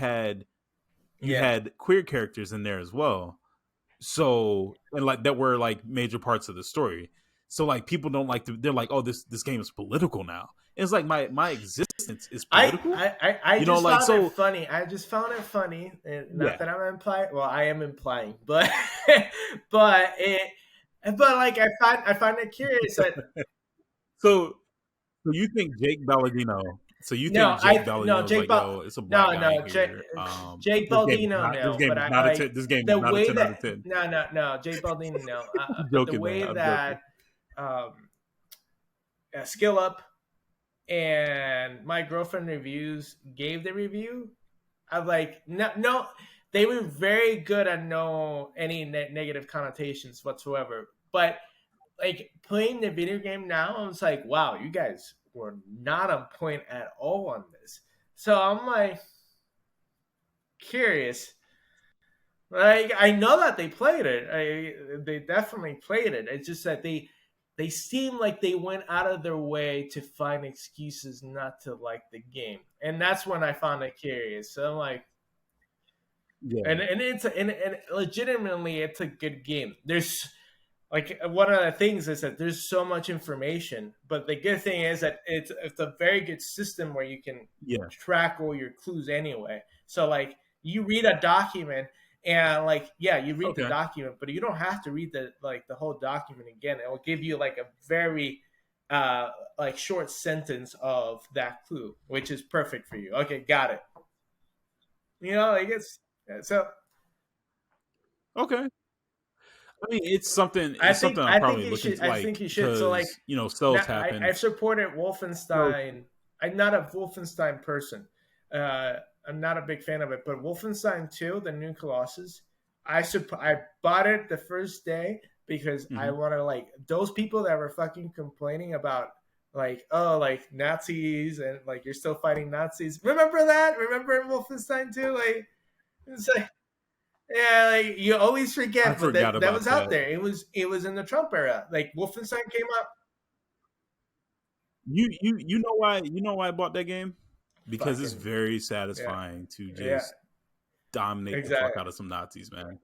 Yeah. had queer characters in there as well. So and like that were like major parts of the story. So like people don't like to. They're like, oh, this game is political now. And it's like my existence is political. I just Like found it so. funny. I just found it funny. Not Yeah. that I'm implying. Well, I am implying, but but it. But like I find it curious that So you think Jake Balladino? So you no, think Jake no Baldino's Jake like, Bal yo, it's a black no guy no Jake, here. Jake Baldino no, but I like This game is the not a way 10 out that of 10. no Jake Baldino no, but the Joking, man. way I'm joking. that um, Skill Up and My Girlfriend Reviews gave the review, I'm like no they were very good at no any negative connotations whatsoever, but like playing the video game now, I was like, wow, you guys were not on point at all on this. So I'm like curious. Like I know that they played it. They definitely played it. It's just that they seem like they went out of their way to find excuses not to like the game, and that's when I found it curious. So I'm like, Yeah. and legitimately, it's a good game. There's like one of the things is that there's so much information, but the good thing is that it's a very good system where you can Yeah. track all your clues anyway. So like you read a document and like yeah, you read the Okay. document, but you don't have to read the whole document again. It will give you like a very like short sentence of that clue, which is perfect for you. Okay, got it. Like so Okay. I mean, it's something. It's something I'm I think probably you looking should. to I think like you should. So like because sales now, I happen. supported So Wolfenstein. I'm not a Wolfenstein person. Uh, I'm not a big fan of it, but Wolfenstein 2, the new Colossus, I bought it the first day because I mhm. want to like those people that were fucking complaining about like oh like Nazis and like you're still fighting Nazis. Remember that? Remember Wolfenstein 2? Like it's like yeah, like you always I forget, but forgot that about was out that. there. It was in the Trump era. Like Wolfenstein came out You know why I bought that game? Because it's fucking very yeah. satisfying to Yeah, just dominate the fuck exactly. out of some Nazis, man.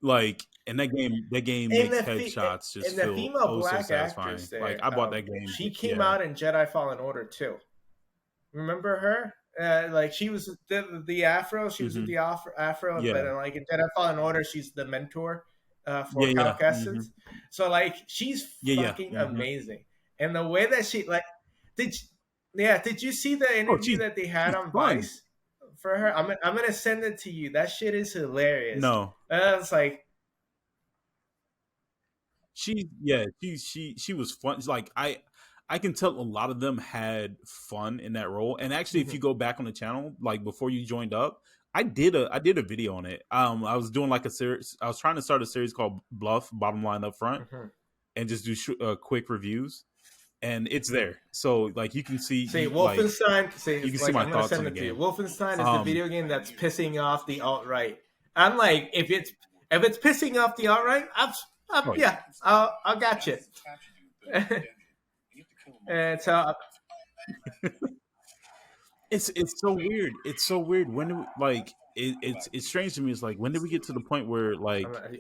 Like, and that game And makes the fe- headshots just and the feel female oh so black actress satisfying. Like, there, I bought that game. she came Yeah. out in Jedi Fallen Order too. Remember her? Like she was the Afro. She was with Hmm. the Afro, Yeah. but like in Jedi Fallen Order, she's the mentor for Yeah. Cal Yeah. Hmm. Kestis. So like she's Yeah. Yeah. fucking Hmm. amazing, and the way that she like did. Yeah, did you see the Oh, interview that they had she's on fun. Vice for her? I'm gonna send it to you. That shit is hilarious. No, It's like she was fun. It's like I can tell a lot of them had fun in that role. And actually, if you go back on the channel, like before you joined up, I did a video on it. I was doing like a series. I was trying to start a series called Bluff Bottom Line Up Front, mhm. and just do quick reviews. And it's there, so like you can see See, Wolfenstein. See, you can it's see like my I'm gonna thoughts on send the it to you. game. Wolfenstein is the Um, video game that's pissing off the alt right. I'm like, if it's pissing off the alt right, oh, yeah, I'll got you. And so it's so weird. It's so weird. When do we, like it's strange to me. It's like when did we get to the point where like I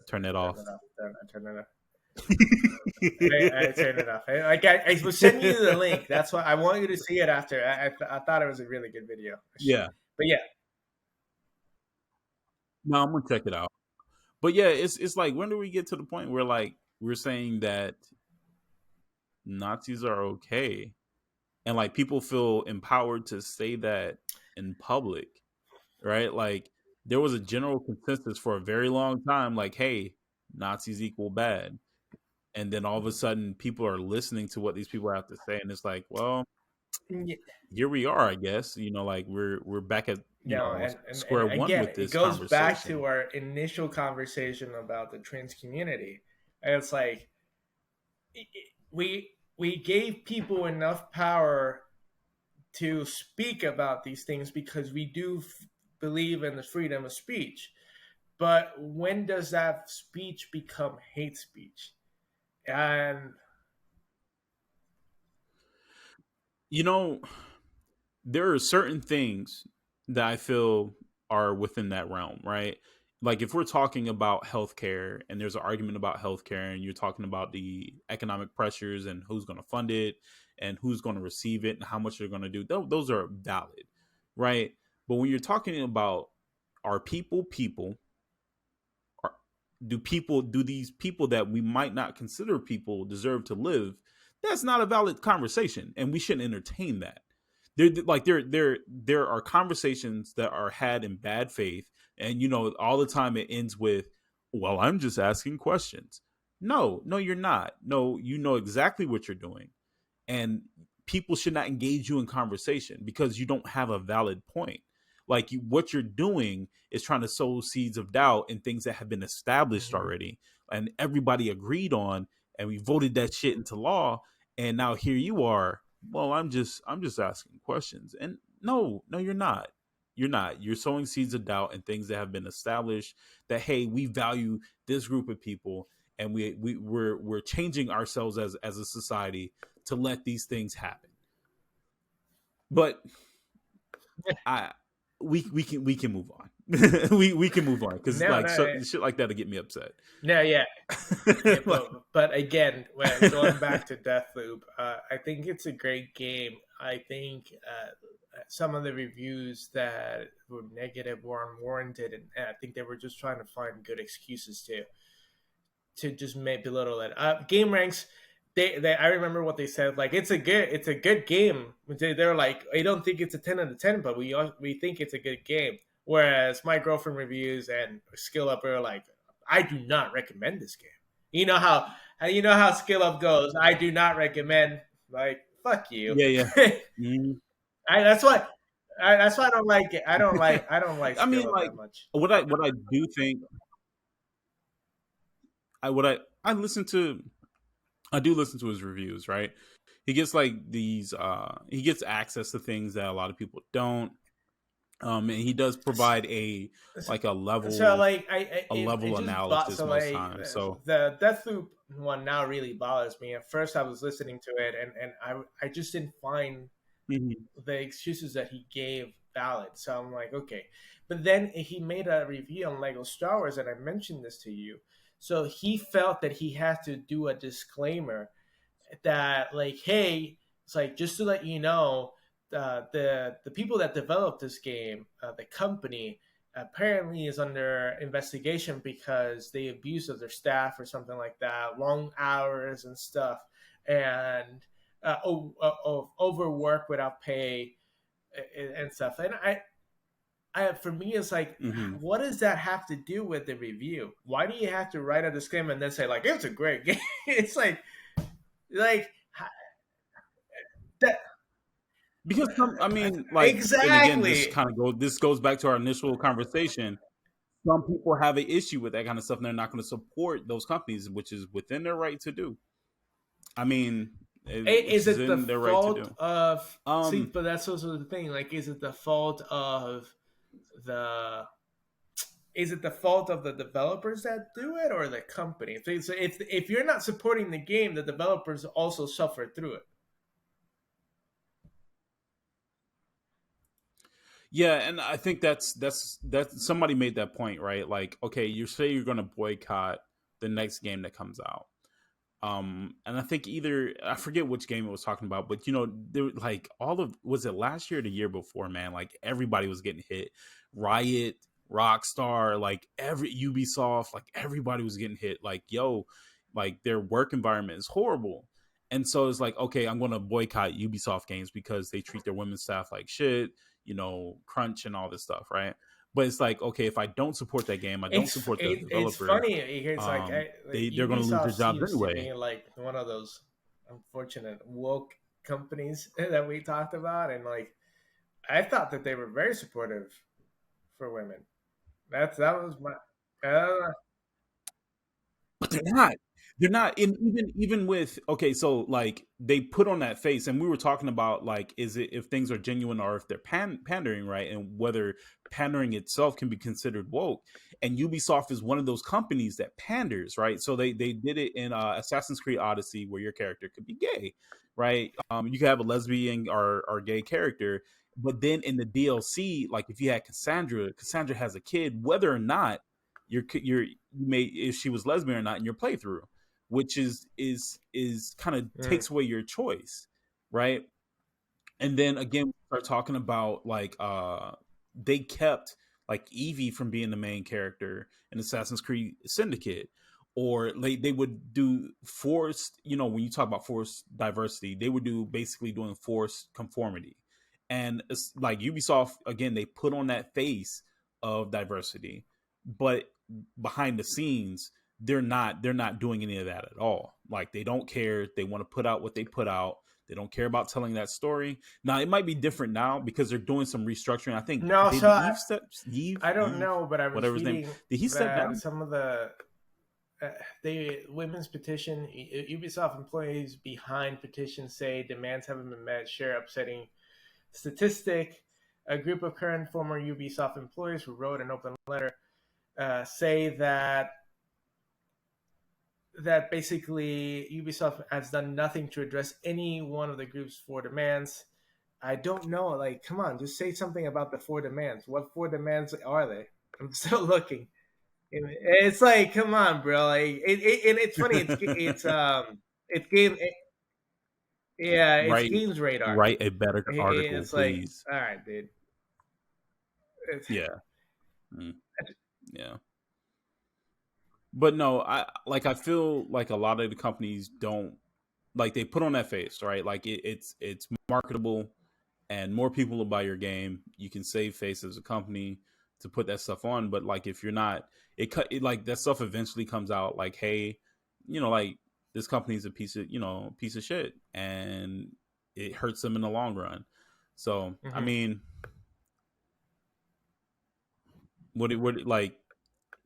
turn that turn off? it off. I turn it off. I turned it off. Like I was sending you the link. That's why I want you to see it after. I thought it was a really good video. Yeah, But yeah, no, I'm gonna check it out. But yeah, it's like when do we get to the point where like we're saying that Nazis are okay, and like people feel empowered to say that in public, right? Like there was a general consensus for a very long time, like, hey, Nazis equal bad. And then all of a sudden people are listening to what these people have to say, and it's like, well, yeah. here we are, I guess. Like we're back at No, and square one again, with it this goes back to conversation. our initial conversation about the trans community. And it's like we gave people enough power to speak about these things because we do believe in the freedom of speech. But when does that speech become hate speech? And You know, there are certain things that I feel are within that realm, right? Like if we're talking about healthcare and there's an argument about healthcare and you're talking about the economic pressures and who's going to fund it and who's going to receive it and how much they're going to do, those are valid, right? But when you're talking about are people, are, do these people that we might not consider people deserve to live? That's not a valid conversation, and we shouldn't entertain that. There are conversations that are had in bad faith, and all the time it ends with, well, I'm just asking questions. No, no, you're not. No, you know exactly what you're doing, and people should not engage you in conversation because you don't have a valid point. Like what you're doing is trying to sow seeds of doubt in things that have been established Mm-hmm. already and everybody agreed on, and we voted that shit into law, and now here you are. Well, I'm just asking questions. And no, no, you're not. You're sowing seeds of doubt and things that have been established, that hey, we value this group of people, and we're changing ourselves as a society to let these things happen. But I we can move on. we can move on because No, like no, shit like that to get me upset. no, yeah. Yeah, Like, but again, going back to Deathloop, I think it's a great game. I think some of the reviews that were negative were unwarranted, and I think they were just trying to find good excuses to just make belittle it. Game ranks. They I remember what they said. Like it's a good game. They're like, I don't think it's a 10 out of 10, but we think it's a good game. Whereas my girlfriend reviews and Skill Up are like, I do not recommend this game. You know how Skill Up goes. I do not recommend. Like fuck you. yeah, yeah. Mhm. That's why. That's why I don't like it. I don't like I mean, Skill Up like that much. what I do think, I listen to, I do listen to his reviews, right? He gets like these he gets access to things that a lot of people don't. And he does provide a like So like a level just analysis so most like times. So the Deathloop one now really bothers me. At first, I was listening to it and I just didn't find mhm. the excuses that he gave valid. So I'm like, okay. But then he made a review on Lego Star Wars, and I mentioned this to you. So he felt that he had to do a disclaimer that like, hey, it's like just to let you know, the people that developed this game, the company apparently is under investigation because they abused of their staff or something like that, long hours and stuff, and overwork without pay and stuff. And for me, it's like, Mhm. what does that have to do with the review? Why do you have to write a disclaimer and then say like it's a great game? It's like that Because I mean, like, and again, exactly. this goes back to our initial conversation. Some people have an issue with that kind of stuff, and they're not going to support those companies, which is within their right to do. I mean, which Is is it the in their right to fault do. of see? Um, But that's also the thing. Like, the is it the fault of the developers that do it or the company? If you're not supporting the game, the developers also suffer through it. yeah, and I think that's somebody made that point, right? Like, okay, you say you're going to boycott the next game that comes out. And I think either I forget which game it was talking about, but there like all of was it last year or the year before, man? Like everybody was getting hit. Riot, Rockstar, like every Ubisoft, like everybody was getting hit. Like, yo, like their work environment is horrible. And so it's like, okay, I'm gonna boycott Ubisoft games because they treat their women's staff like shit, crunch and all this stuff, right? But it's like, okay, if I don't support that game, I don't support the It's developer, funny. It's like they're going to lose their Ubisoft jobs seems to anyway. be like one of those unfortunate woke companies that we talked about, and like I thought that they were very supportive for women. That was my. Uh, But they're not. They're not in, even with, okay, so like they put on that face, and we were talking about like, is it if things are genuine or if they're pandering, right? And whether pandering itself can be considered woke. And Ubisoft is one of those companies that panders, right? So they did it in Assassin's Creed Odyssey, where your character could be gay, right? You could have a lesbian or gay character, but then in the DLC, like if you had Cassandra has a kid, whether or not you may, if she was lesbian or not in your playthrough, which is kind of Mm, takes away your choice, right? And then again, we start talking about like they kept like Evie from being the main character in Assassin's Creed Syndicate, or like they would do forced, when you talk about forced diversity, they would do basically doing forced conformity. And it's like Ubisoft, again, they put on that face of diversity, but behind the scenes they're not doing any of that at all. Like they don't care. They want to put out what they put out. They don't care about telling that story. Now it might be different now because they're doing some restructuring. I think, no, did so Eve step I don't Eve know, but I was whatever his name, reading did he step that down? some of the the women's petition, Ubisoft employees behind petition say demands haven't been met. Share upsetting statistic. A group of current former Ubisoft employees who wrote an open letter say that basically Ubisoft has done nothing to address any one of the group's four demands. I don't know. Like, come on, just say something about the four demands. What four demands are they? I'm still looking. It's like, come on, bro. Like, and it's funny. It's game. Yeah, it's Write games radar. write a better article, It's like, please. all right, dude. It's, Yeah. Mm, yeah. But no, I feel like a lot of the companies don't, like they put on that face, right? Like it's marketable, and more people will buy your game. You can save face as a company to put that stuff on, but like if you're not, like that stuff eventually comes out. Like, hey, like this company's a piece of shit, and it hurts them in the long run. So I mm-hmm. mean, what like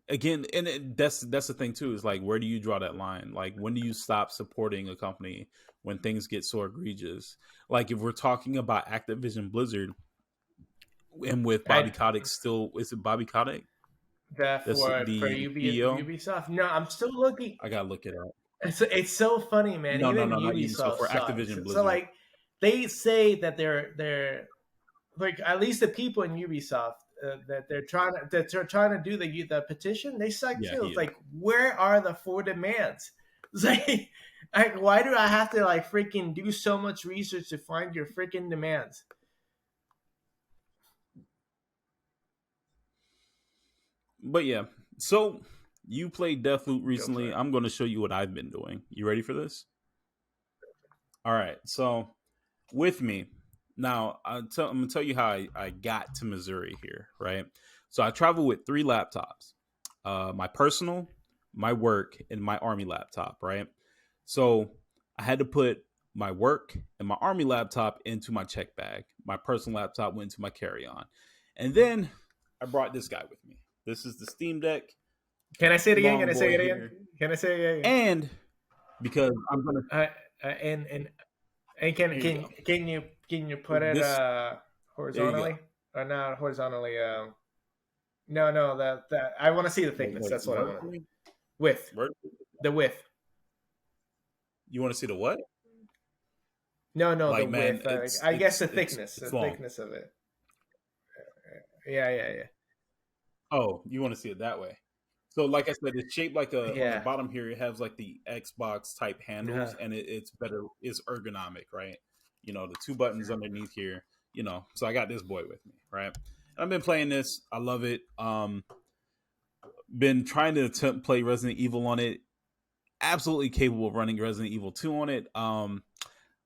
again, and that's the thing too, is like, where do you draw that line? Like, when do you stop supporting a company when things get so egregious? Like if we're talking about Activision Blizzard, and with Bobby I Kotick, still, is it Bobby Kotick that that's for the CEO? Ubisoft. No, I'm still looking. I gotta look it up. It's so funny, man. No, no, Even no, not Ubisoft, Ubisoft for sucks. Activision So Blizzard. like, they say that they're like, at least the people in Ubisoft that they're trying to do the petition. They suck Yeah, too. he It's is. like, where are the four demands? It's like, why do I have to like freaking do so much research to find your freaking demands? But yeah, so you played Deathloop Go for recently. it. I'm going to show you what I've been doing. You ready for this? All right. So with me now, I'm going to tell you how I got to Missouri here, right? So I travel with three laptops, my personal, my work, and my Army laptop, right? So I had to put my work and my Army laptop into my check bag. My personal laptop went into my carry on. And then I brought this guy with me. This is the Steam Deck Can I say it again? Can long I say boy it again? here. Can I say it again? And because I'm going to, Uh, and here you go. can you put it This, there you go. horizontally or not horizontally? No, that I want to see the thickness. Like That's what I want. vertically? Width, Vertically? the width. You want to see the what? No, the Like, man, width. I guess it's the long. thickness of it. Yeah. Oh, you want to see it that way? So, like I said, it's shaped like a, on the Yeah. bottom here. It has like the Xbox type Uh-huh. handles, and it's better, it's ergonomic, right? The two buttons underneath here. So I got this boy with me, right? And I've been playing this. I love it. Been trying to play Resident Evil on it. Absolutely capable of running Resident Evil 2 on it.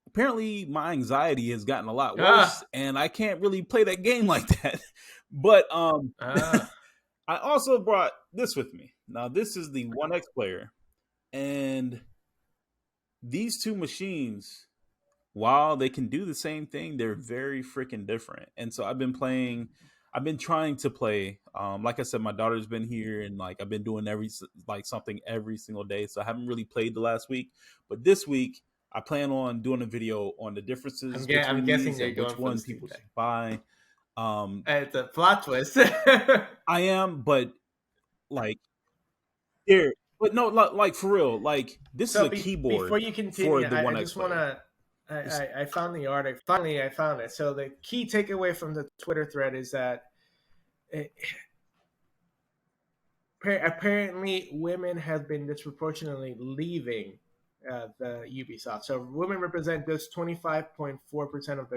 Apparently my anxiety has gotten a lot worse, Ah, and I can't really play that game like that. But ah. I also brought this with me. Now this is the One X player, and these two machines, while they can do the same thing, they're very freaking different. And so I've been playing. I've been trying to play. Like I said, my daughter's been here, and like I've been doing something every single day. So I haven't really played the last week, but this week I plan on doing a video on the differences I'm between guessing these they're and going which for the one Steam people Deck. should buy. It's a plot twist. I am, but like here, but no, like for real, like this is So a before keyboard you for continue, the I One X just want Player. to. I found the article. Finally, I found it. So the key takeaway from the Twitter thread is that it, apparently women have been disproportionately leaving the Ubisoft. So women represent just 25.4% of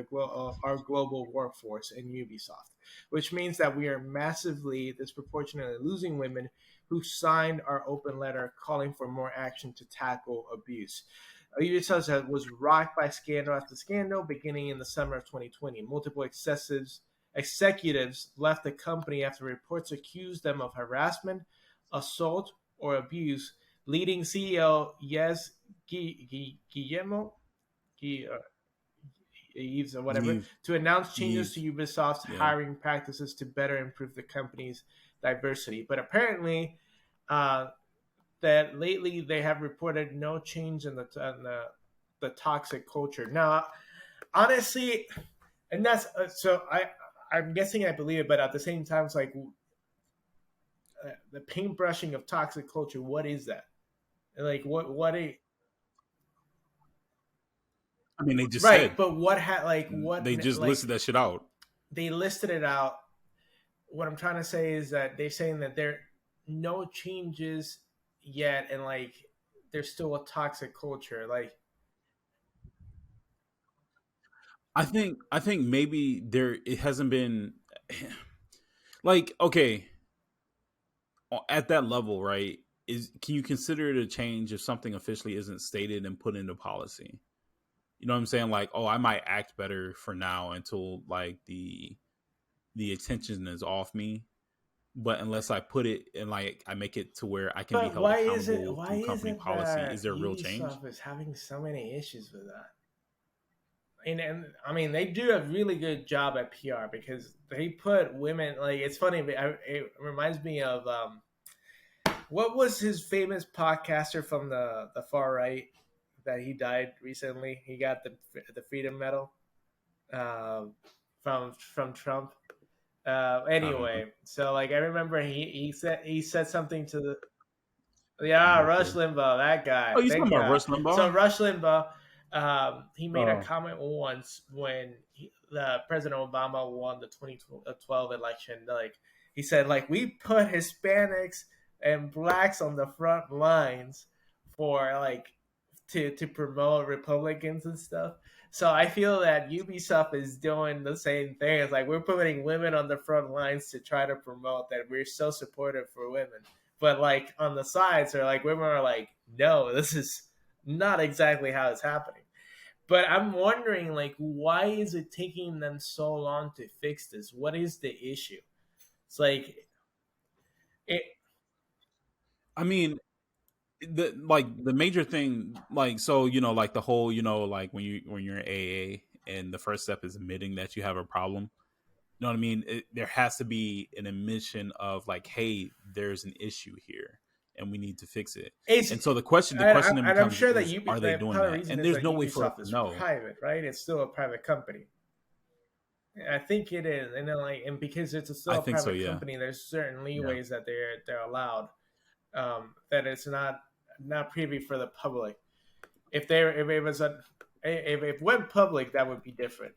our global workforce in Ubisoft, which means that we are massively disproportionately losing women who signed our open letter calling for more action to tackle abuse. Ubisoft was rocked by scandal after scandal beginning in the summer of 2020. Multiple executives left the company after reports accused them of harassment, assault, or abuse, leading CEO Guillermo Yves or whatever Eve, to announce changes Eve, to Ubisoft's yeah. hiring practices to better improve the company's diversity. But apparently, that lately they have reported no change in the toxic culture. Now, honestly, and that's so I'm guessing I believe it, but at the same time, it's like the paintbrushing of toxic culture. What is that? Like what a I mean, they just right, said but what had like what they just like listed that shit out. they listed it out. What I'm trying to say is that they're saying that there no changes yet, and like there's still a toxic culture. Like I think maybe there it hasn't been like okay at that level, right? Is can you consider it a change if something officially isn't stated and put into policy? You know what I'm saying? Like, oh, I might act better for now until like the attention is off me. But unless I put it and like I make it to where I can be but held why is it? accountable Why through is company it policy, is that there a real change? Ubisoft is having so many issues with that? And I mean, they do a really good job at PR because they put women. Like it's funny. It reminds me of what was his famous podcaster from the far right that he died recently. He got the Freedom Medal um, from Trump. I don't know. Anyway, so like I remember he said something to the yeah, Not Rush sure. Limbaugh, that Oh, guy. you talking Thank about God. Rush So Limbaugh? Rush Limbaugh, he made a Oh, comment once when President Obama won the 2012 election. Like he said, like we put Hispanics and blacks on the front lines for like to promote Republicans and stuff. So I feel that Ubisoft is doing the same thing. It's like we're putting women on the front lines to try to promote that we're so supportive for women. But like on the sides, are like women are like, no, this is not exactly how it's happening. But I'm wondering, like, why is it taking them so long to fix this? What is the issue? It's like it. I mean, the major thing, like so like the whole like when you're in AA and the first step is admitting that you have a problem. You know what I mean? There has to be an admission of like, hey, there's an issue here, and we need to fix it. It's, And so the question then and I'm becomes sure that is, are they the doing part of the that? reason And is there's that no way for us Ubisoft to is know. private, right? It's still a private company. I think it is, and then like, and because it's still I a think so. private Yeah. company, there's certain Yeah. leeways that they're allowed. That it's not privy for the public. If it was a if it went public, that would be different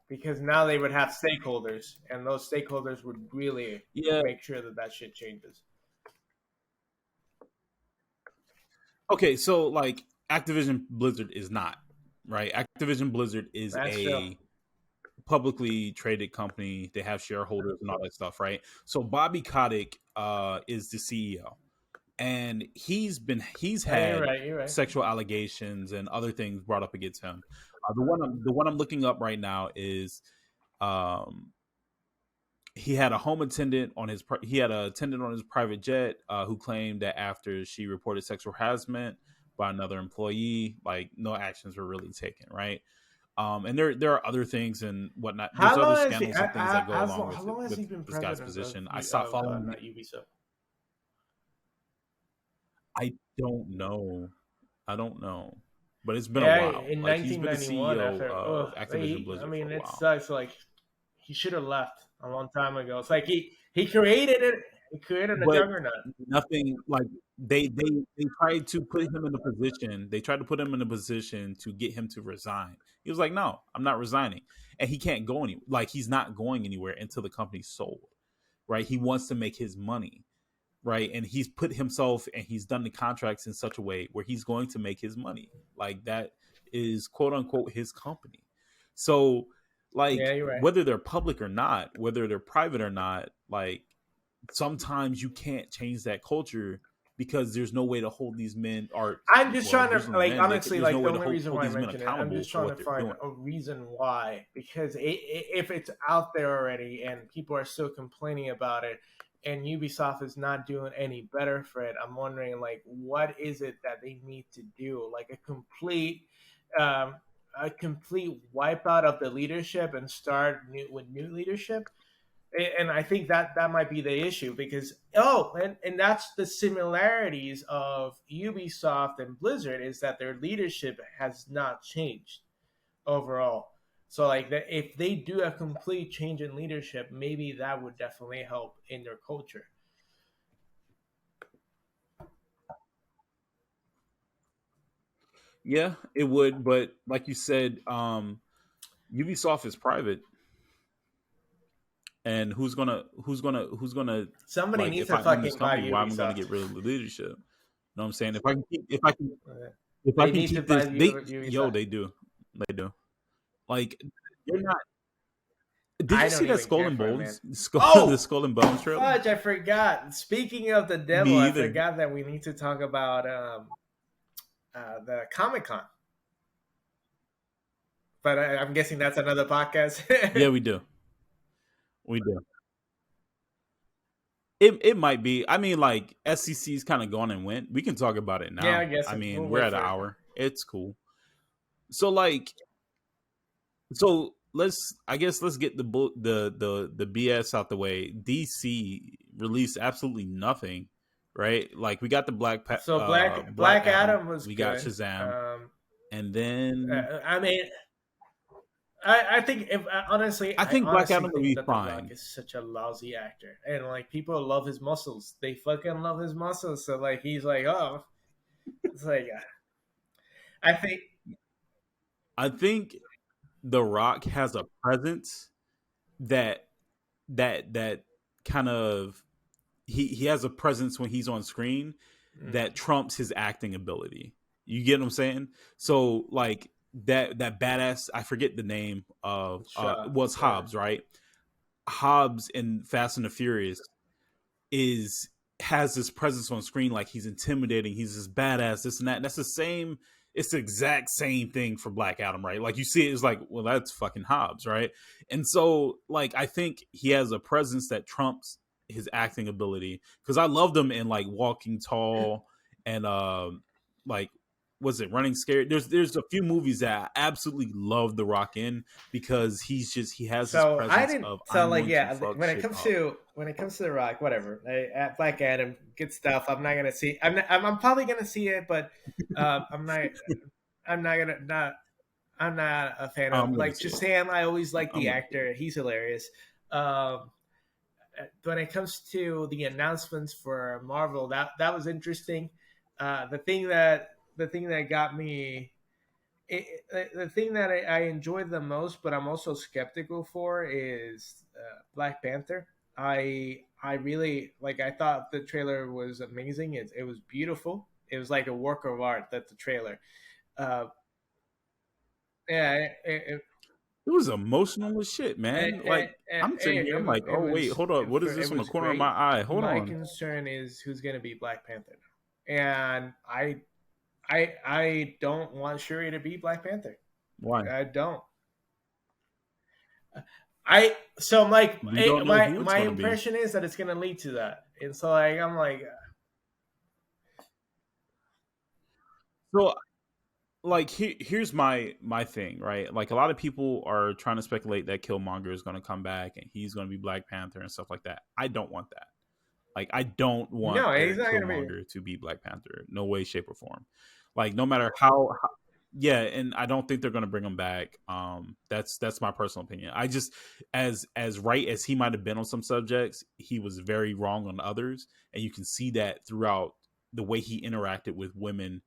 because now they would have stakeholders, and those stakeholders would really Yeah. make sure that that shit changes. Okay. So like, Activision Blizzard is not right. Activision Blizzard is That's true. a publicly traded company. They have shareholders and all that stuff, right? So Bobby Kotick is the CEO, and he's No, you're had right. You're right. sexual allegations and other things brought up against him. The one I'm looking up right now is um, he had a home attendant on his he had a attendant on his private jet who claimed that after she reported sexual harassment by another employee, like no actions were really taken, right? And there are other things and whatnot. There's How other long has he? scandals and things that go along How long has with he been this guy's president of position. I stopped following. not Ubisoft? I don't know. I don't know, but it's been a Yeah, while. in Like he's been the 1991. CEO After, of Activision I Blizzard for mean, a it while. sucks. Like he should have left a long time ago. It's like he created it. He created a But juggernaut. nothing like they tried to put him in a position. They tried to put him in a position to get him to resign. He was like, "No, I'm not resigning," and he can't go any like he's not going anywhere until the company's sold. Right? He wants to make his money. Right? And he's put himself and he's done the contracts in such a way where he's going to make his money. Like that is quote unquote his company. So, Yeah, like you're right. whether they're public or not, whether they're private or not, like sometimes you can't change that culture because there's no way to hold these men or I'm just well trying to originally like men honestly there's no like the way to only reason hold why I these men mention it. I'm accountable just for trying what to they're find doing. a reason why because if it's out there already and people are still complaining about it, and Ubisoft is not doing any better for it, I'm wondering like what is it that they need to do? Like um, a complete wipeout of the leadership and start with new leadership. And I think that might be the issue because and that's the similarities of Ubisoft and Blizzard is that their leadership has not changed overall. So like if they do a complete change in leadership, maybe that would definitely help in their culture. Yeah, it would, but like you said, Ubisoft is private, and who's gonna Somebody like needs if to I own this fucking buy company, why am I gonna Ubisoft. get rid of the leadership? You know what I'm saying? If I They can need to keep buy this, Ubisoft. they do. Like you're not. Did I you see don't that even Skull care and for it, man. Bones, the Oh, Skull and Bones trailer? fudge! I forgot. Speaking of the Me devil, I either. forgot that we need to talk about the Comic Con. But I'm guessing that's another podcast. Yeah, we do. We do. It might be. I mean, like SCC's kind of gone and went. We can talk about it Yeah, I now. guess I we'll mean, we're wait at an for it. hour. It's cool. So like, so I guess let's get the BS out the way. DC released absolutely nothing, right? Like we got the So Black Black Adam, Adam was we got good. Shazam, and then I mean, I think if I I think Black honestly Adam will think be that The Rock fine. is such a lousy actor, and like people love his muscles. They fucking love his muscles. So like he's like, oh, it's like I think I think The Rock has a presence that that kind of he has a presence when he's on screen that trumps his acting ability. You get what I'm saying? So like that badass, I forget the name of was yeah. Hobbs, right? Hobbs in Fast and the Furious is has this presence on screen like he's intimidating, he's this badass, this and that. And that's the same, it's the exact same thing for Black Adam, right? Like you see it, it's like, well, that's fucking Hobbs, right? And so like I think he has a presence that trumps his acting ability because I loved him in like Walking Tall and like was it Running Scared? There's a few movies that I absolutely love The Rock in because he has this So I presence didn't. of So I'm like going to yeah, fuck shit up. when it comes to The Rock, whatever. At Black Adam, good stuff. I'm not gonna see. I'm probably gonna see it, but I'm not. I'm not gonna not. I'm not a fan of I'm gonna like see it. Shazam. I always like I'm the gonna see it. actor. He's hilarious. Um, when it comes to the announcements for Marvel, that was interesting. The thing that got me the thing that I enjoyed the most, but I'm also skeptical for, is Black Panther. I really like. I thought the trailer was amazing. It was beautiful. It was like a work of art. That the trailer. Uh, yeah, It was emotional as shit, man. Like I'm sitting here, I'm like, oh wait, hold up, what is it this on the was corner of my great. eye? Hold My on. concern is who's going to be Black Panther, and I don't want Shuri to be Black Panther. Why? I don't. I so I'm like We don't know who it's my gonna be. impression is that it's gonna lead to that, and so like I'm like So like here's my thing, right? Like a lot of people are trying to speculate that Killmonger is going to come back and he's going to be Black Panther and stuff like that. I don't want that. Like I don't want No, he's Eric not gonna be. Killmonger to be Black Panther. No way, shape, or form. Like no matter how yeah, and I don't think they're gonna bring him back. That's my personal opinion. I just as right as he might have been on some subjects, he was very wrong on others, and you can see that throughout the way he interacted with women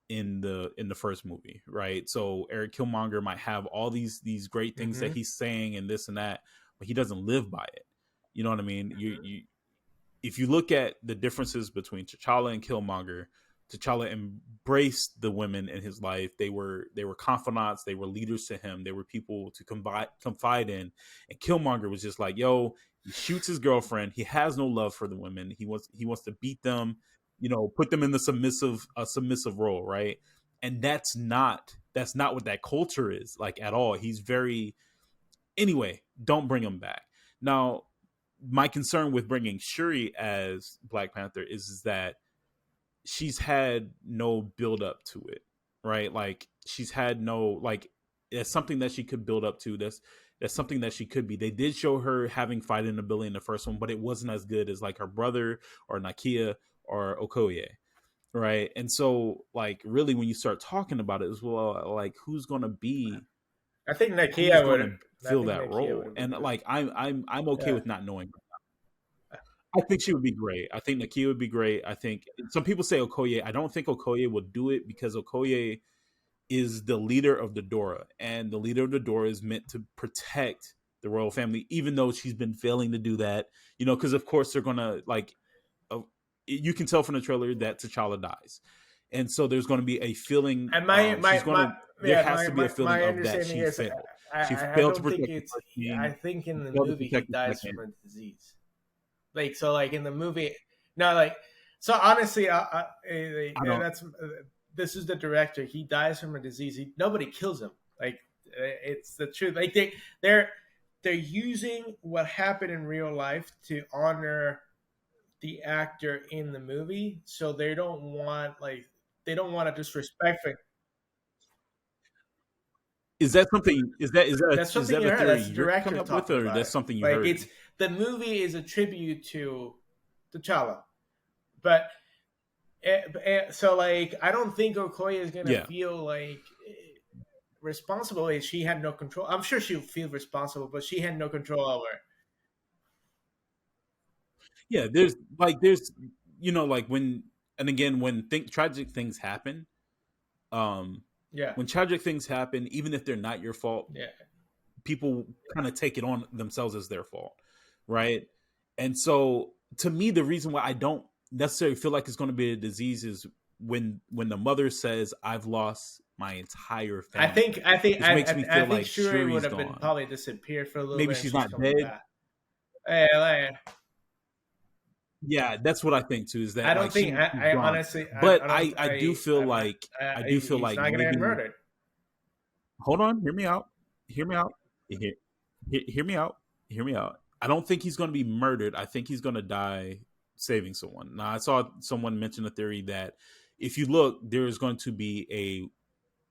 in the first movie, right? So Eric Killmonger might have all these great things that Mm-hmm. he's saying and this and that, but he doesn't live by it. You know what I mean? You if you look at the differences between T'Challa and Killmonger, T'Challa embraced the women in his life. They were confidants. They were leaders to him. They were people to confide in. And Killmonger was just like, yo, he shoots his girlfriend. He has no love for the women. He wants to beat them, put them in the submissive role, right? And that's not what that culture is like at all. He's very anyway. Don't bring him back now. My concern with bringing Shuri as Black Panther is that she's had no build up to it, right? Like she's had no like it's something that she could build up to. That's something that she could be. They did show her having fighting ability in the first one, but it wasn't as good as like her brother or Nakia or Okoye, right? And so like really when you start talking about it as well, like I think who's Nakia going would. to I fill think that Nakia would role? have been And good. like I'm okay Yeah. with not knowing. I think she would be great. I think Nakia would be great. I think some people say Okoye. I don't think Okoye would do it because Okoye is the leader of the Dora, and the leader of the Dora is meant to protect the royal family, even though she's been failing to do that. Because of course they're gonna like. Uh, you can tell from the trailer that T'Challa dies, and so there's going to be a feeling. And my She's my going my to. There yeah has to be a feeling my of that understanding she is failed. She I failed to don't think protect the it's first I king. think She in the failed to movie he protect the dies second. from a disease. Like so, like in the movie, no, like so. Honestly, I don't. that's this is the director. He dies from a disease. Nobody kills him. Like it's the truth. Like they're they're using what happened in real life to honor the actor in the movie. So they don't want to disrespect him. Is that something? That's Is something that you a heard. theory That's the you're director coming up with, talking or about that's it. something you Like heard? it's the movie is a tribute to T'Challa, but so like I don't think Okoye is gonna Yeah, feel like responsible. She had no control. I'm sure she'll feel responsible, but she had no control over it. yeah. There's like when and again when tragic things happen, um, Yeah, when tragic things happen, even if they're not your fault, yeah. people kind of take it on themselves as their fault, right? And so to me, the reason why I don't necessarily feel like it's going to be a disease is when the mother says, "I've lost my entire family," which makes me I feel think like Shuri would Shuri's have been gone. probably disappeared for a little Maybe bit, and she's she's not coming dead. back. Like, Yeah, that's what I think too. Is I that like don't think she's I gone? honestly But I don't I do feel I'm not, like I do feel he's like not gonna get maybe. murdered. Hold on, hear me out. Hear me out. Hear, hear me out. Hear me out. I don't think he's going to be murdered. I think he's going to die saving someone. Now, I saw someone mention a theory that if you look, there is going to be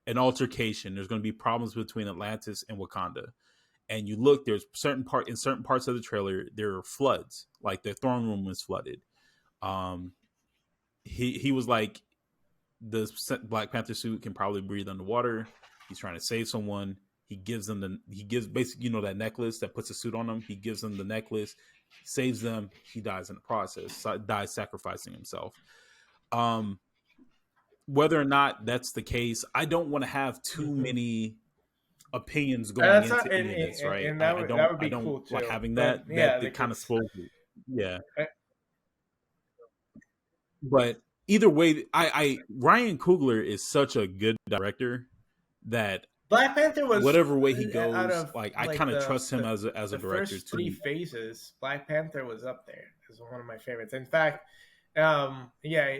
an altercation. There's going to be problems between Atlantis and Wakanda. And you look, there's certain parts of the trailer, there are floods. Like the throne room was flooded. Um, he was like the Black Panther suit can probably breathe underwater. He's trying to save someone. He gives basically that necklace that puts a suit on him. He gives them the necklace, saves them. He dies in the process. Dies sacrificing himself. Um, whether or not that's the case, I don't want to have too Mm-hmm. many opinions And going that's not, into any of this, right? and I that don't would I be don't cool like too. having But that yeah, it like kind of spoils it. Yeah. uh, But either way, I Ryan Coogler is such a good director that Black Panther was whatever way he out goes, of like I like kind of trust him as a the director first three too. phases. Black Panther was up there as one of my favorites. In fact, yeah,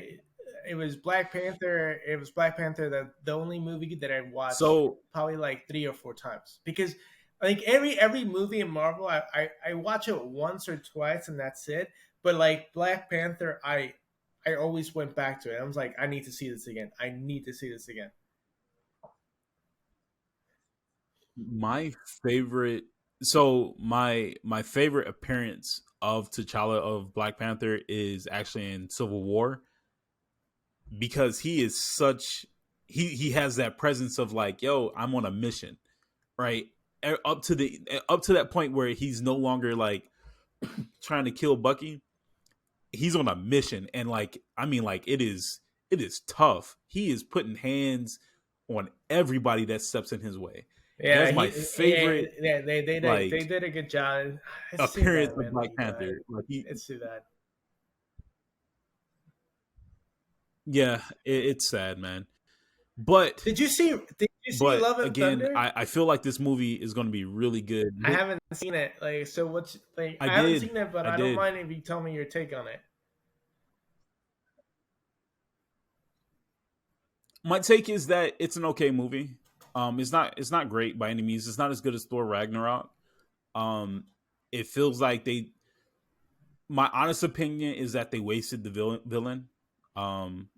it was Black Panther. It was Black Panther that the only movie that I watched So probably like 3 or 4 times because like every movie in Marvel, I watch it once or twice and that's it. But like Black Panther, I always went back to it. I was like, I need to see this again. I need to see this again. My favorite. So my favorite appearance of T'Challa of Black Panther is actually in Civil War, because he is such he has that presence of like, yo, I'm on a mission, right? Up to that point where he's no longer like trying to kill Bucky. He's on a mission, and like, I mean, like, it is tough. He is putting hands on everybody that steps in his way. And Yeah, that's my favorite yeah, they like did a good job. It's too appearance bad, of man, that Black he died. Panther. Like he, It's too bad. yeah, it's sad, man. But Did you see Love and again, Thunder? I feel like this movie is going to be really good. I haven't seen it. Like, so what's like? I I haven't did, seen it, but I I don't did. mind if you tell me your take on it. My take is that it's an okay movie. It's not great by any means. It's not as good as Thor Ragnarok. Um, it feels like they. My honest opinion is that they wasted the villain. Um,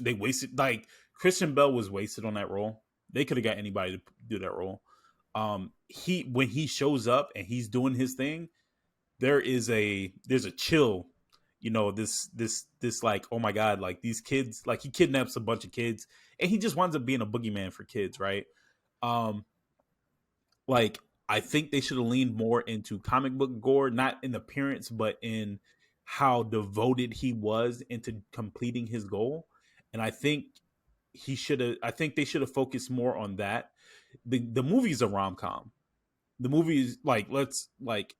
they wasted, like, Christian Bell was wasted on that role. They could have got anybody to do that role. He when he shows up and he's doing his thing, there's a chill. You know, this like, oh my god, like these kids, like he kidnaps a bunch of kids and he just winds up being a boogeyman for kids, right? Um, like, I think they should have leaned more into comic book gore, not in appearance, but in how devoted he was into completing his goal. And I think I think they should have focused more on that. The movie's a rom com. The movie's like, let's like,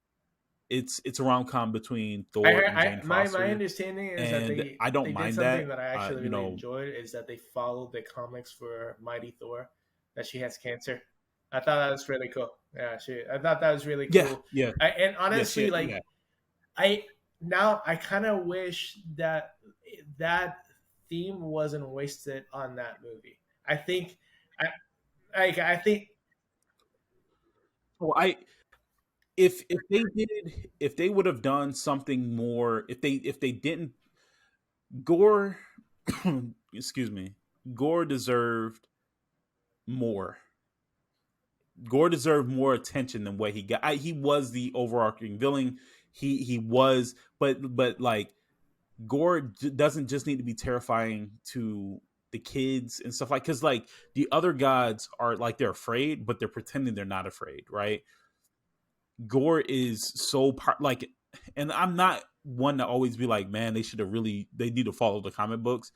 it's a rom com between I Thor heard, and Jane my Foster, understanding is that and I don't they did mind something that. that I actually You really know, enjoyed is that they followed the comics for Mighty Thor, that she has cancer. I thought that was really cool. Yeah, I thought that was really yeah, cool. yeah, And yes, honestly, yeah, like, yeah. I now I kind of wish that that theme wasn't wasted on that movie. I think I think Well, I if they did, if they would have done something more, if they didn't, Gore, excuse me, Gore deserved more. Gore deserved more attention than what he got. He was the overarching villain. He was, but like, Gore doesn't just need to be terrifying to the kids and stuff, like, because like the other gods are like, they're afraid, but they're pretending they're not afraid, right? Gore is so like, and I'm not one to always be like, man, they need to follow the comic books,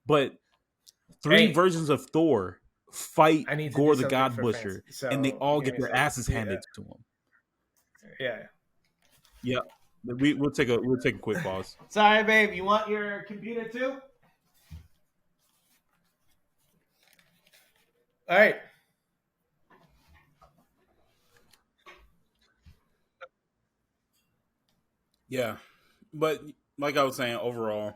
but three hey, versions of Thor fight I need to do Gore the something God for France. Butcher, and they So all give get me a their second. asses Yeah, handed to them. yeah. Yeah, we'll take a quick pause. Sorry, babe. You want your computer too? All right. Yeah, but like I was saying, overall,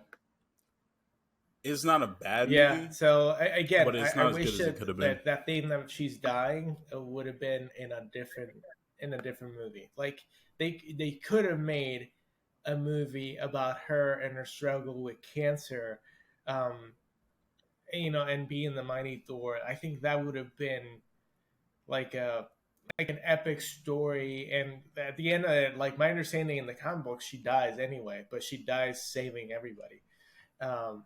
it's not a bad Yeah. movie, So again, but it's I not as good wish as it could that have been. that theme that she's dying would have been in a different movie. Like, they could have made a movie about her and her struggle with cancer, um, and being the mighty Thor. I think that would have been like a like an epic story. And at the end of it, like, my understanding in the comic book, she dies anyway, but she dies saving everybody. Um,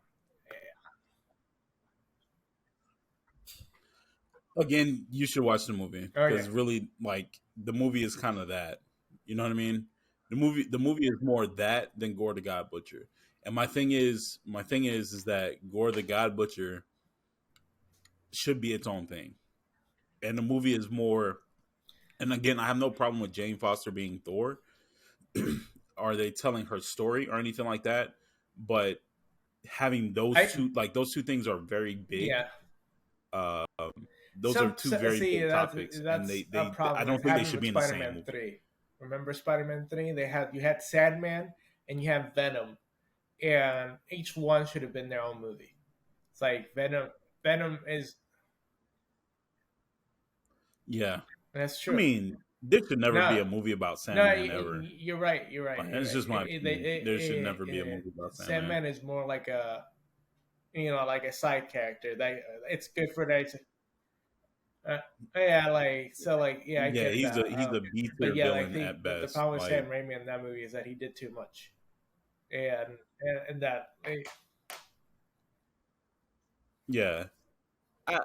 Again, you should watch the movie, okay. because really, like, the movie is kind of that. You know what I mean? The movie is more that than Gore the God Butcher. And my thing is that Gore the God Butcher should be its own thing, and the movie is more. And again, I have no problem with Jane Foster being Thor. Are they telling her story or anything like that? But having I those two things are very big. Yeah. Um, those are two very See, big topics, and that's a I problem. don't It think they happened should with be in the same Spider-Man movie. 3. Remember Spider-Man 3? You had Sandman and you have Venom, and each one should have been their own movie. It's like Venom is Yeah, that's I true. mean, there should never be No, a movie about no, Sandman ever. you're right. You're right. Like, You're it's right. just my opinion. There should never be a movie about Sandman. Sandman is more like a like a side character. That it's good for that. Uh, yeah, like so, like yeah, I Yeah, get that. he's a B But tier yeah, I villain think at the best. problem with Sam Like, Raimi in that movie is that he did too much, and and that yeah, I,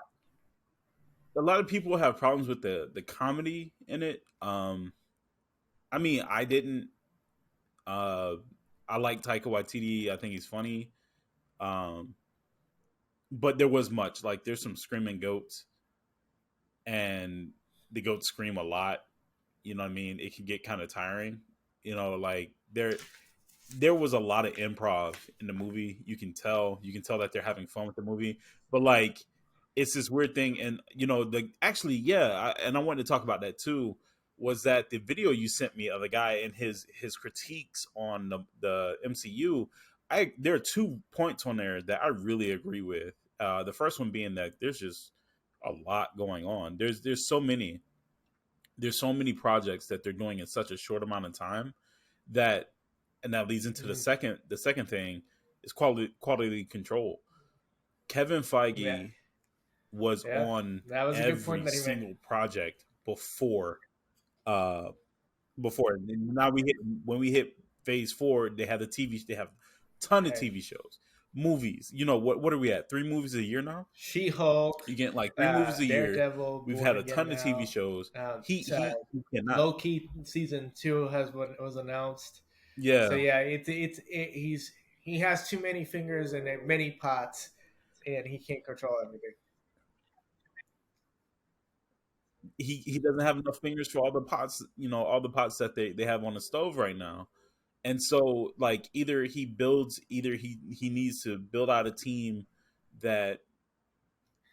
a lot of people have problems with the comedy in it. I mean, I didn't. Uh, I like Taika Waititi. I think he's funny. Um, but there was much like there's some screaming goats, and the goats scream a lot. You know what I mean? It can get kind of tiring. You know, like there was a lot of improv in the movie. You can tell that they're having fun with the movie, but like it's this weird thing. And you know, the actually, yeah, and I wanted to talk about that too. Was that the video you sent me of the guy and his critiques on the MCU? I there are 2 points on there that I really agree with. The first one being that there's just a lot going on. There's so many projects that they're doing in such a short amount of time that and that leads into mm, the second thing is quality control. Kevin yeah, Feige was yeah, on that was a good point every that he made. single project uh before now we hit when we hit phase 4 they have they have a ton of Hey, TV shows, movies. You know what are we at? 3 movies a year now? She-Hulk, You get like 3 movies a year. Daredevil, We've Born had a Again ton of TV now. shows. He cannot. Loki season 2 has what was announced. So Yeah, yeah, he has too many fingers in many pots, and he can't control everything. he doesn't have enough fingers for all the pots, you know, all the pots that they have on the stove right now. And so like either he needs to build out a team that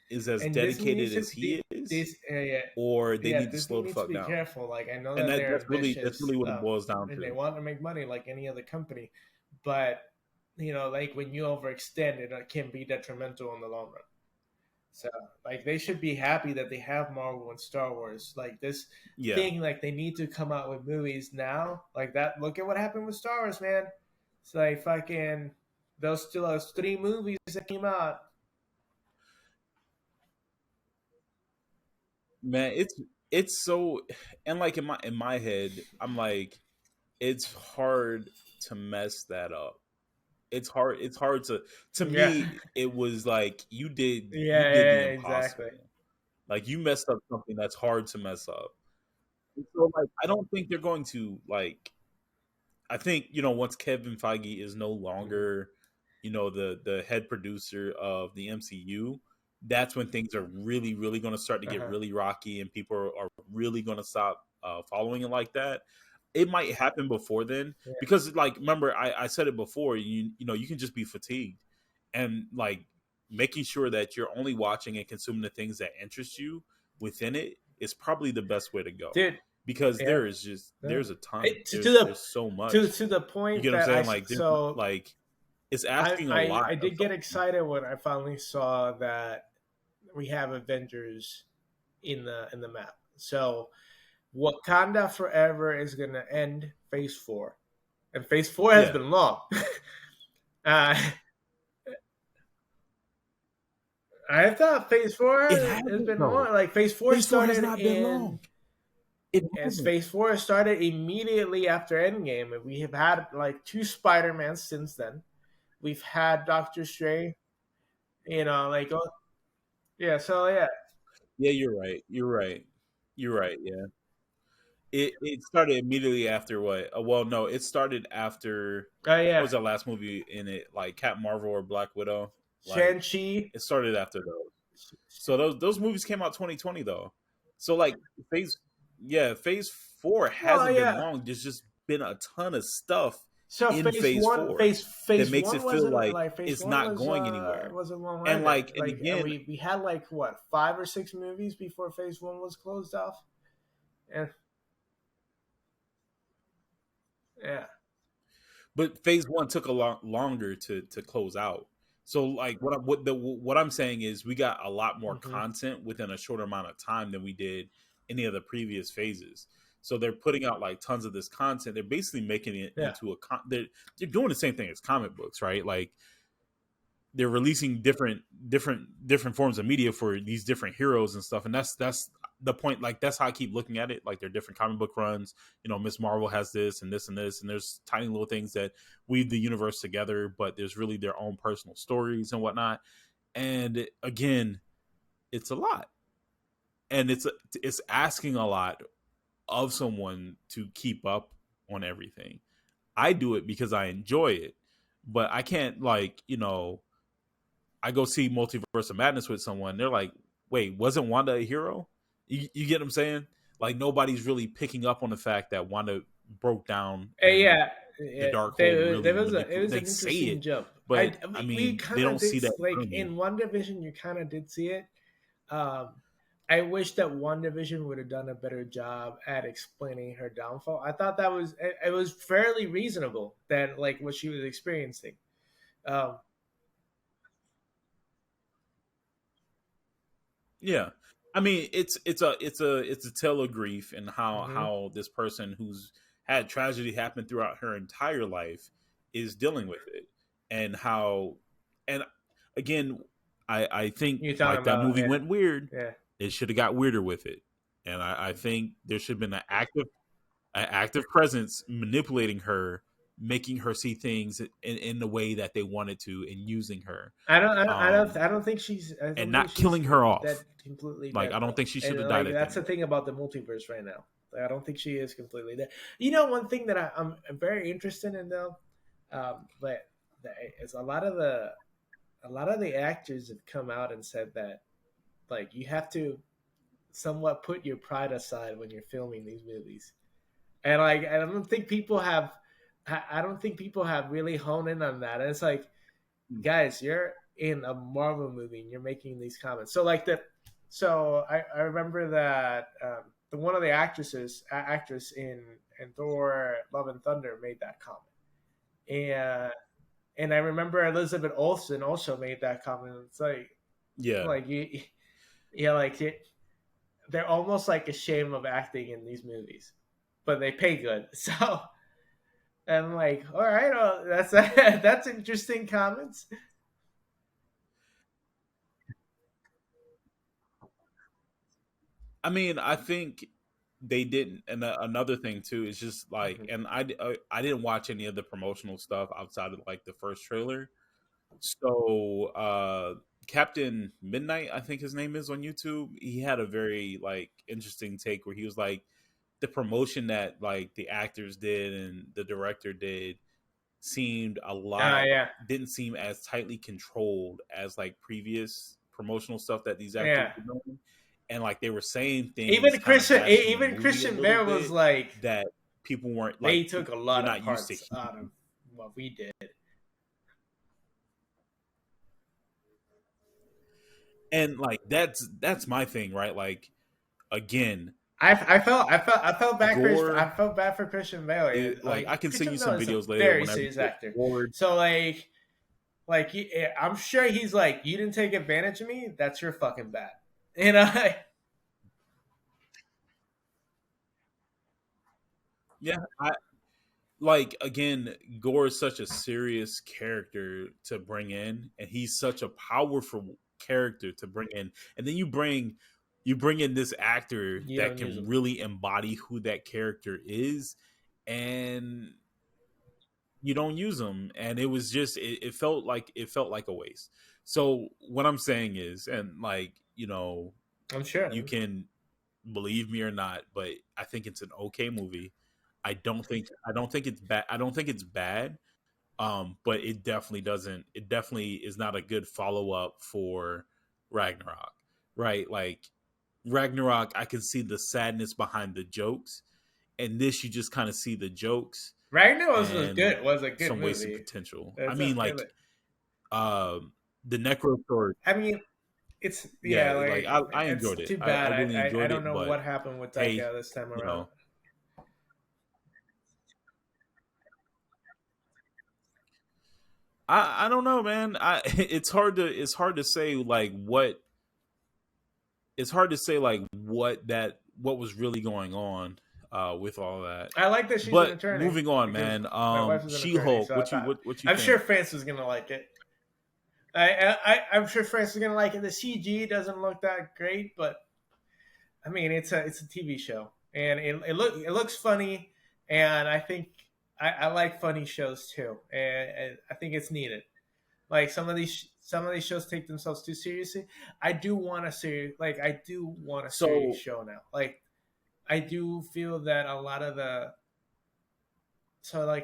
is as And Disney dedicated needs to as he is, this yeah, or they yeah, need to Disney slow the needs to fuck be down. careful. Like I know And that they're that's ambitious, really what it boils down and they to. want to make money like any other company, but like when you overextend, it can be detrimental in the long run. So like they should be happy that they have Marvel and Star Wars. Like this Yeah. thing, like they need to come out with movies now. Like that. Look at what happened with Star Wars, man. It's like fucking those still those 3 movies that came out. Man, it's so and like in my head, I'm like, it's hard to mess that up. It's hard to Yeah, me it was like you yeah, did the exactly. impossible. Like you messed up something that's hard to mess up. And so like I don't think they're going to like I think, you know, once Kevin Feige is no Mhm. longer, you know, the head producer of the MCU, that's when things are really going to start to get Uh-huh. really rocky and people are really going to stop following it like that. It might happen before then Yeah. because like remember I said it before, you know, you can just be fatigued and like making sure that you're only watching and consuming the things that interest you within it is probably the best way to go Dude. because Yeah. No. there's a ton, To the there's so much. to the You point get what I'm that saying? Like there's so like it's asking a lot I of did get something. excited when I finally saw that we have Avengers in the map. So Wakanda Forever is gonna end Phase 4, and Phase 4 has Yeah, been long. uh, I thought Phase 4 it has hasn't been though. more like Phase 4 Phase 4 has started not been in long. It as hasn't. Phase 4 started immediately after Endgame, and we have had like 2 Spider-Mans since then. We've had Doctor Strange, like oh, yeah. So yeah, Yeah, you're right. You're right. You're right. Yeah. It started immediately after what? Well, no, it started after oh what yeah, was the last movie in it? Like Captain Marvel or Black Widow? Like Shang Chi. it started after those. So those movies came out 2020 though. So like phase phase 4 Well, hasn't been yeah. long. There's just been a ton of stuff So in phase phase one, 4 that phase makes one it feel wasn't like like phase it's one not going anywhere. was a long And either. and Like again, we had like what 5 or 6 movies before phase one was closed off. And yeah, but phase 1 took a lot longer to close out. So like what I'm saying is we got a lot more hmm content within a shorter amount of time than we did any of the previous phases. So they're putting out like tons of this content. They're basically making it yeah, into they're doing the same thing as comic books, right? Like they're releasing different forms of media for these different heroes and stuff, and that's the point. Like that's how I keep looking at it. Like they're different comic book runs. You know, Miss Marvel has this and this and this, and there's tiny little things that weave the universe together, but there's really their own personal stories and whatnot. And again, it's a lot, and it's asking a lot of someone to keep up on everything. I do it because I enjoy it, but I can't like, I go see Multiverse of Madness with someone. They're like, "Wait, wasn't Wanda a hero?" You get what I'm saying? Like nobody's really picking up on the fact that Wanda broke down and Yeah, the yeah. Darkhold There really was it manipulated. was They an say interesting it, jump. but I We mean, they kind of don't did see that like early. in WandaVision. You kind of did see it. Um, I wish that WandaVision would have done a better job at explaining her downfall. I thought that it was fairly reasonable than like what she was experiencing. Um, Yeah, I mean, it's a tale of grief and mhm. how this person who's had tragedy happen throughout her entire life is dealing with it, and how, and again, I think You talking like that about movie went weird. yeah. It should have got weirder with it, and I think there should have been an active presence manipulating her, making her see things in the way that they wanted to, and using her. Um, I and don't think not she's killing her dead off. completely Like dead I don't though. think she should And have died like at the that's end the of it. thing about the multiverse right now. Like, I don't think she is completely dead. You know, one thing that I'm very interested in though, but is a lot of the actors have come out and said that like you have to somewhat put your pride aside when you're filming these movies. And like I don't think people have really honed in on that. And it's like, guys, you're in a Marvel movie and you're making these comments. So I remember that the one of the actress in Thor: Love and Thunder made that comment, and I remember Elizabeth Olsen also made that comment. It's Yeah. like you, yeah, like they're almost like ashamed of acting in these movies, but they pay good. So I'm like, all right, well, that's that's interesting comments. I mean, I think they didn't. And another thing too is just like, Mhm. and I didn't watch any of the promotional stuff outside of like the first trailer. So Captain Midnight, I think his name is on YouTube. He had a very like interesting take where he was like the promotion that like the actors did and the director did seemed a lot Yeah, didn't seem as tightly controlled as like previous promotional stuff that these actors yeah. were doing, and like they were saying things kind of bashing the Even movie a Christian little Bale was bit like, that people weren't like they took a you're lot of not used to parts hearing. out of what we did. And like that's my thing, right? Like again, I felt bad. I gore felt bad for Christian Bale. like I can send you Christian Bale some is a videos later very whenever you serious get actor. bored. So I'm sure he's like, you didn't take advantage of me. That's your fucking bad. You know. Yeah, I like again, Gore is such a serious character to bring in, and he's such a powerful character to bring in. And then you bring in this actor You that don't use can him. really embody who that character is, and you don't use them. And it was just it felt like a waste. So what I'm saying is, and like I'm sure. you can believe me or not, but I think it's an okay movie. I don't think it's bad. I don't think it's bad. But it definitely is not a good follow up for Ragnarok. Right? Like Ragnarok, I can see the sadness behind the jokes. And this you just kind of see the jokes Ragnar was and good. Was a good some wasted movie. potential. I It's mean, a, like the Necro Sword, I mean, it's yeah, like like I it's enjoyed it. too I bad. really I enjoyed don't it, know but what happened with hey, Taika this time you around. know, I don't know, man. It's hard to say like what it's hard to say like what was really going on with all that. I like that she's an But attorney moving on, because man. my wife is an She attorney, Hulk. so I thought What you I'm think? sure France was gonna like it. I'm sure Frank's is gonna like it. The CG doesn't look that great, but I mean, it's a TV show, and it looks funny, and I think I like funny shows too, and I think it's needed. Like some of these shows take themselves too seriously. I do want a serious So show now. Like I do feel that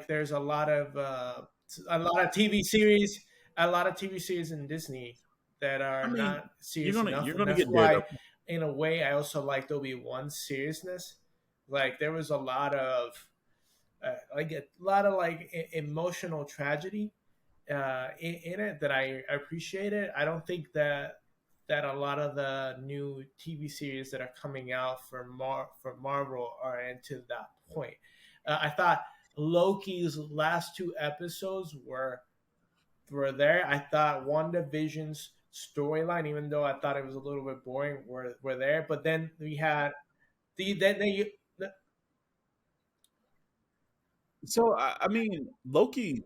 there's a lot of TV series, in Disney that I are mean, not serious enough, you're and gonna that's get why, Daredevil. in a way, I also liked Obi-Wan's seriousness. Like there was a lot of emotional tragedy in it that I appreciated. I don't think that a lot of the new TV series that are coming out for Marvel are into that point. I thought Loki's last two episodes were there. I thought WandaVision's storyline, even though I thought it was a little bit boring, were there. But then we had then they So I mean, Loki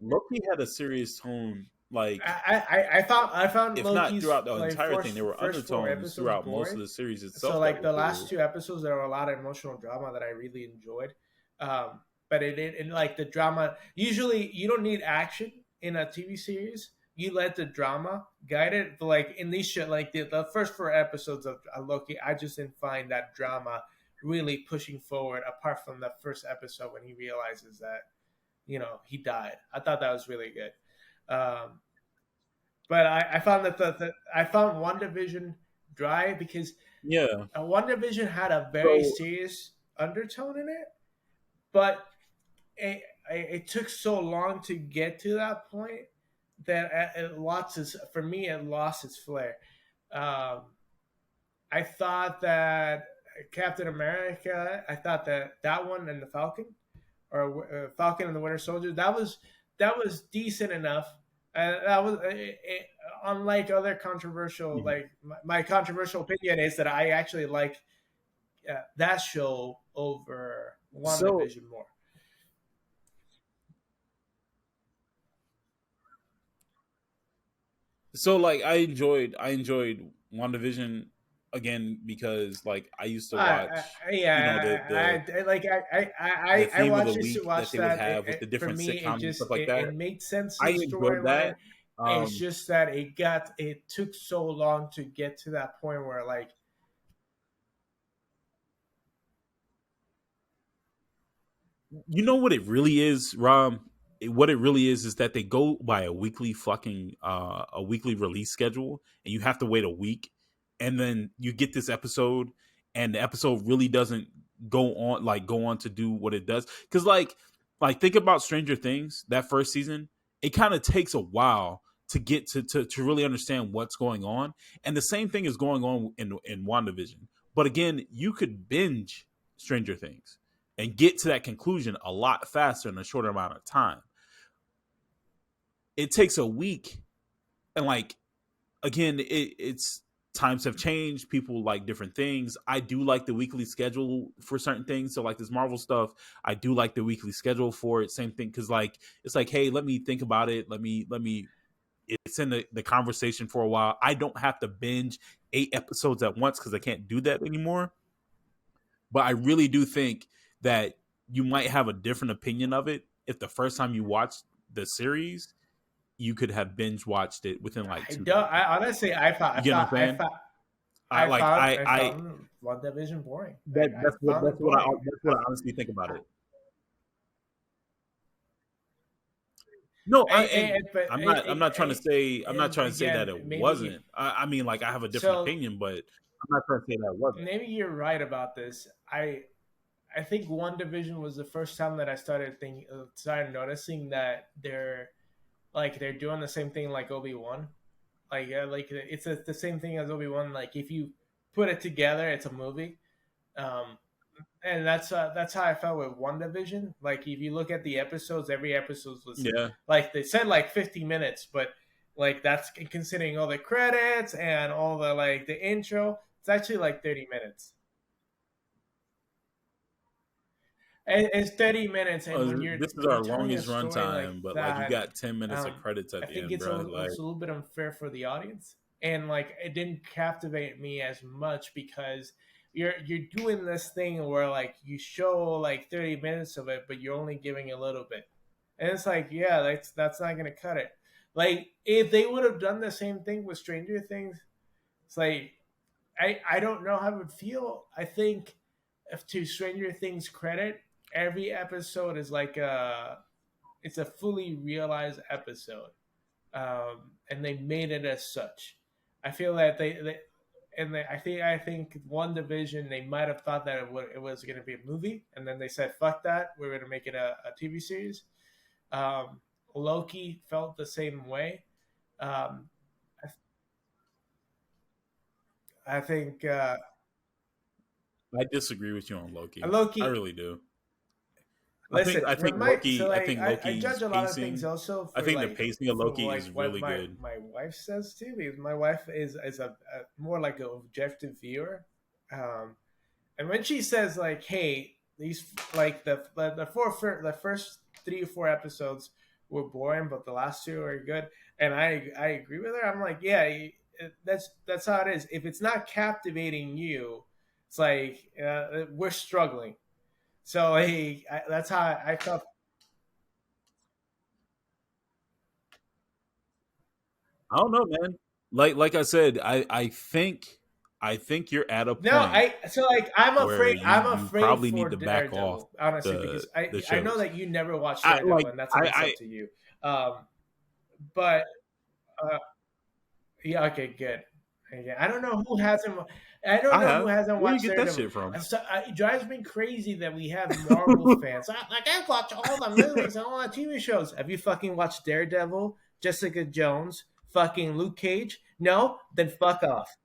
had a serious tone, like I found if not Loki's throughout the like entire thing, there were first four undertones episodes throughout most of boring. the series So itself that like were the last cool. two episodes, there were a lot of emotional drama that I really enjoyed. But like the drama. Usually, you don't need action in a TV series. You let the drama guide it. But like in these shit, like the first four episodes of Loki, I just didn't find that drama really pushing forward. Apart from the first episode when he realizes that he died, I thought that was really good. Um, but I found I found WandaVision dry because Yeah. WandaVision had a very So serious undertone in it, but it took so long to get to that point that for me it lost its flair. Um, I thought that Captain America, I thought that one and the Falcon or Falcon and the Winter Soldier, that was decent enough. That was unlike other controversial. mhm. Like my controversial opinion is that I actually like that show over so WandaVision more. like I enjoyed WandaVision again because like I used to watch, Yeah, the I theme of the watched week that watch they would that. have with the For different me, sitcoms and stuff like that. it made sense to I the enjoyed storyline. that. It's Um, just that it took so long to get to that point where like you know what it really is, Rob? What it really is that they go by a weekly release schedule, and you have to wait a week, and then you get this episode, and the episode really doesn't go on to do what it does. Because think about Stranger Things, that first season, it kind of takes a while to get to really understand what's going on, and the same thing is going on in WandaVision. But again, you could binge Stranger Things and get to that conclusion a lot faster in a shorter amount of time. It takes a week, and again, it's times have changed. People like different things. I do like the weekly schedule for certain things. So like this Marvel stuff, I do like the weekly schedule for it. Same thing because it's like, hey, let me think about it. Let me. It's in the conversation for a while. I don't have to binge 8 episodes at once because I can't do that anymore. But I really do think that you might have a different opinion of it if the first time you watched the series, you could have binge watched it within like I 2 days. don't. I honestly, You get what I'm saying? I found WandaVision boring. I that's found it boring. what I honestly think about it. No, But I'm not trying to say that again, it maybe wasn't. I mean, like I have a different so. opinion, but I'm not trying to say that it wasn't. Maybe you're right about this. I think WandaVision was the first time that I started noticing that they're doing the same thing like Obi-Wan. Like it's the same thing as Obi-Wan. Like if you put it together, it's a movie. Um, and that's how I felt with WandaVision. Like if you look at the episodes, every episode was Yeah. like they said like 50 minutes, but like that's considering all the credits and all the like the intro. It's actually like 30 minutes. It's 30 minutes, and This is when you're our telling a longest story like runtime, but like you that, got 10 minutes of credits I at the think end, bro. Like, it's a little bit unfair for the audience, and like it didn't captivate me as much because you're doing this thing where like you show like 30 minutes of it, but you're only giving a little bit, and it's like yeah, that's not gonna cut it. Like if they would have done the same thing with Stranger Things, it's like I don't know how it would feel. I think if to Stranger Things credit, every episode is like it's a fully realized episode, and they made it as such. I feel that I think One Division they might have thought that it was going to be a movie, and then they said fuck that, we're going to make it a TV series. Um, Loki felt the same way. Um, I think I disagree with you on Loki. I Loki. really do. Listen, I think I Loki's judge a lot of things pacing. also I think the pacing of for Loki like is what really good. my wife says too, because my wife is a more like an objective viewer, um, and when she says like, "Hey, these like the first 3 or 4 episodes were boring, but the last two are good," and I agree with her. I'm like, yeah, that's how it is. If it's not captivating you, it's like we're struggling. So that's how I felt. I don't know, man. Like I said, I think you're at a No, point where I'm you afraid probably for need to back off Daredevil, honestly, because the I know shows. that you never watched I like Daredevil, and that's an I insult to you. Um, but uh, yeah, okay, good. Okay, I don't know who hasn't. I don't I know who have. hasn't Where you watched get that Daredevil. shit from? And so, it drives me crazy that we have Marvel fans. I've watched all the movies and all the TV shows. Have you fucking watched Daredevil, Jessica Jones, fucking Luke Cage? No, then fuck off.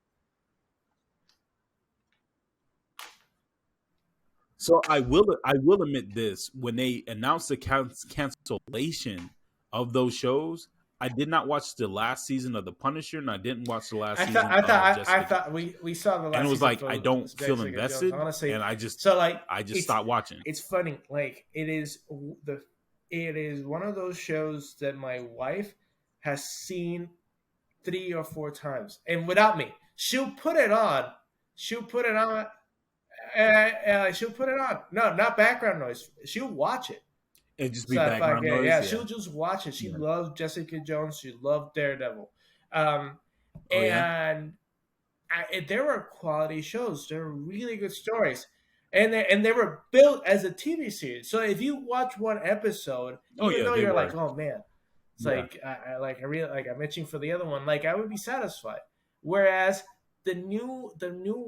So I will admit this: when they announced the cancellation of those shows, I did not watch the last season of The Punisher, and I didn't watch the last season of I Jessica thought Jones. we saw the And it last was season like I for don't feel Jessica Jones. invested, Honestly, and so like I just stopped watching. it's funny. Like the it is one of those shows that my wife has seen 3 or 4 times, and without me, she'll put it on. She'll put it on. She'll put it on. No, not background noise. She'll watch it. It just be So fuck background yeah, noise. yeah. Yeah. She'll just watch it. She Yeah. loved Jessica Jones. She loved Daredevil. Um, Oh yeah. and there were quality shows. There were really good stories, and they were built as a TV series. So if you watch one episode, Oh even yeah. though They you're like, were. oh man, it's Yeah. like I really like I'm itching for the other one. Like I would be satisfied. Whereas the new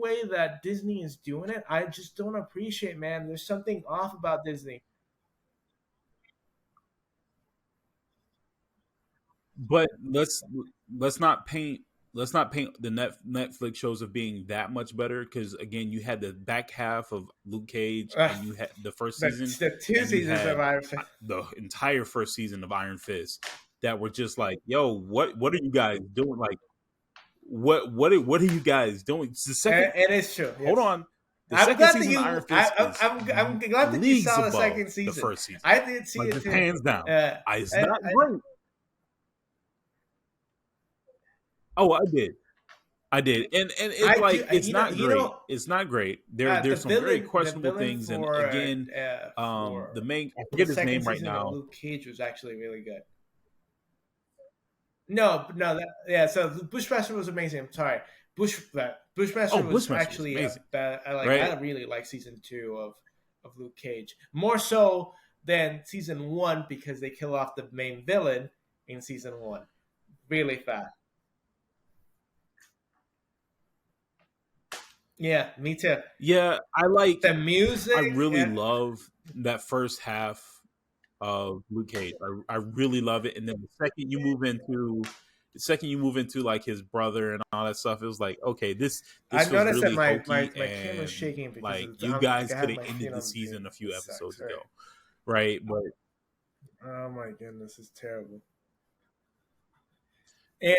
way that Disney is doing it, I just don't appreciate. Man, there's something off about Disney. But let's not paint the Netflix shows of being that much better because again, you had the back half of Luke Cage, Uh, and you had the first the, season, the two and you seasons of had Iron Fist. the entire first season of Iron Fist that were just like, yo, what are you guys doing? Like, what are you guys doing? It's the second. It is true. Hold Yes. on. The I'm second glad that season of Iron Fist is I'm glad that you leagues saw the above second the season. first season. I did see Like it just too. hands down. Uh, It's I, not I, great. Oh, I did. I did, and it's I do. like it's You know. not great. It's not great. There's some very The questionable villain things, and again, the for main I the forget his second name right season of now. Luke Cage was actually really good. No, no, yeah. So Bushmaster was amazing. I'm sorry, Oh, Bushmaster was Bushmaster was actually amazing, I right? really like season 2 of Luke Cage more so than season 1 because they kill off the main villain in season 1 really fast. Yeah, me too. Yeah, The I music, really yeah. love that first half of Luke Cage. I really love it, and then the second you move into like his brother and all that stuff, it was like, okay, I this feels noticed that really hokey, my camera's and shaking because like of you like guys I could have have my ended feet the on the thing. season a It few sucks. episodes All right. ago, right? But Oh my goodness, it's terrible.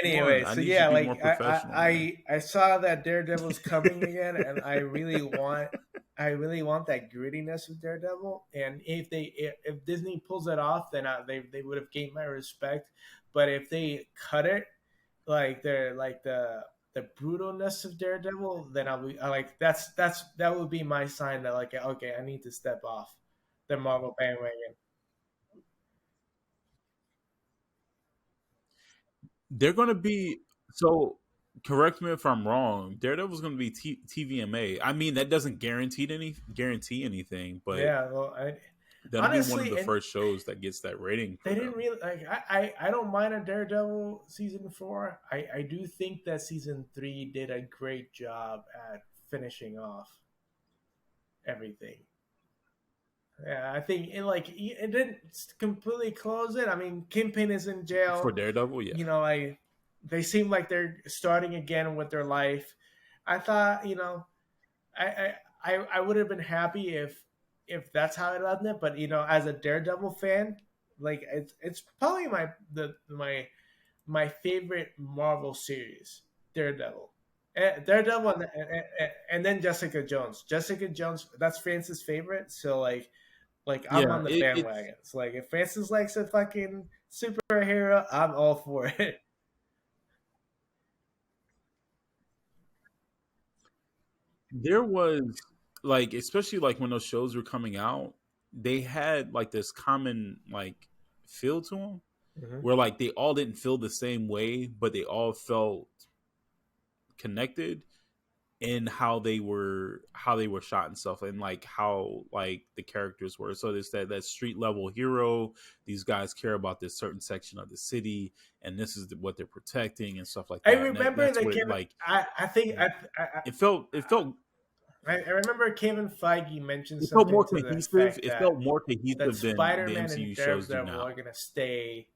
come on, Anyway, I so need you to yeah, be more professional, man. I saw that Daredevil's coming again, and I really want I really want that grittiness of Daredevil, and if Disney pulls it off, then they would have gained my respect. But if they cut it, like the brutalness of Daredevil, then I like that would be my sign that like okay, I need to step off the Marvel bandwagon. They're going to be so. Correct me if I'm wrong. Daredevil's going to be TVMA. I mean, that doesn't guarantee anything, but Yeah, well, that'll be one of honestly, the and first shows that gets that rating they for didn't them. really like. I don't mind a Daredevil season 4. I do think that season 3 did a great job at finishing off everything. Yeah, I think it didn't completely close it. I mean, Kingpin is in For jail. Daredevil, yeah. You know, they seem like they're starting again with their life. I thought, I I would have been happy if that's how it ended. But as a Daredevil fan, like it's probably my favorite Marvel series, Daredevil. Daredevil and then Jessica Jones. Jessica Jones, that's Francis' favorite. So like I'm Yeah, on the it's bandwagon. It's like if Francis likes a fucking superhero, I'm all for it. there was like, especially like when those shows were coming out, they had like this common like feel to them, Hmm. where like they all didn't feel the same way, but they all felt connected in how they were shot and stuff, and like how like the characters were. So there's that street level hero. These guys care about this certain section of the city, and this is what they're protecting and stuff like I that. And remember that's that what it Kevin. like. I think It felt I remember Kevin Feige mentioned it felt something more to the cohesive. effect It felt that more that cohesive than the Spider-Man MCU and shows do Daredevil now. are gonna stay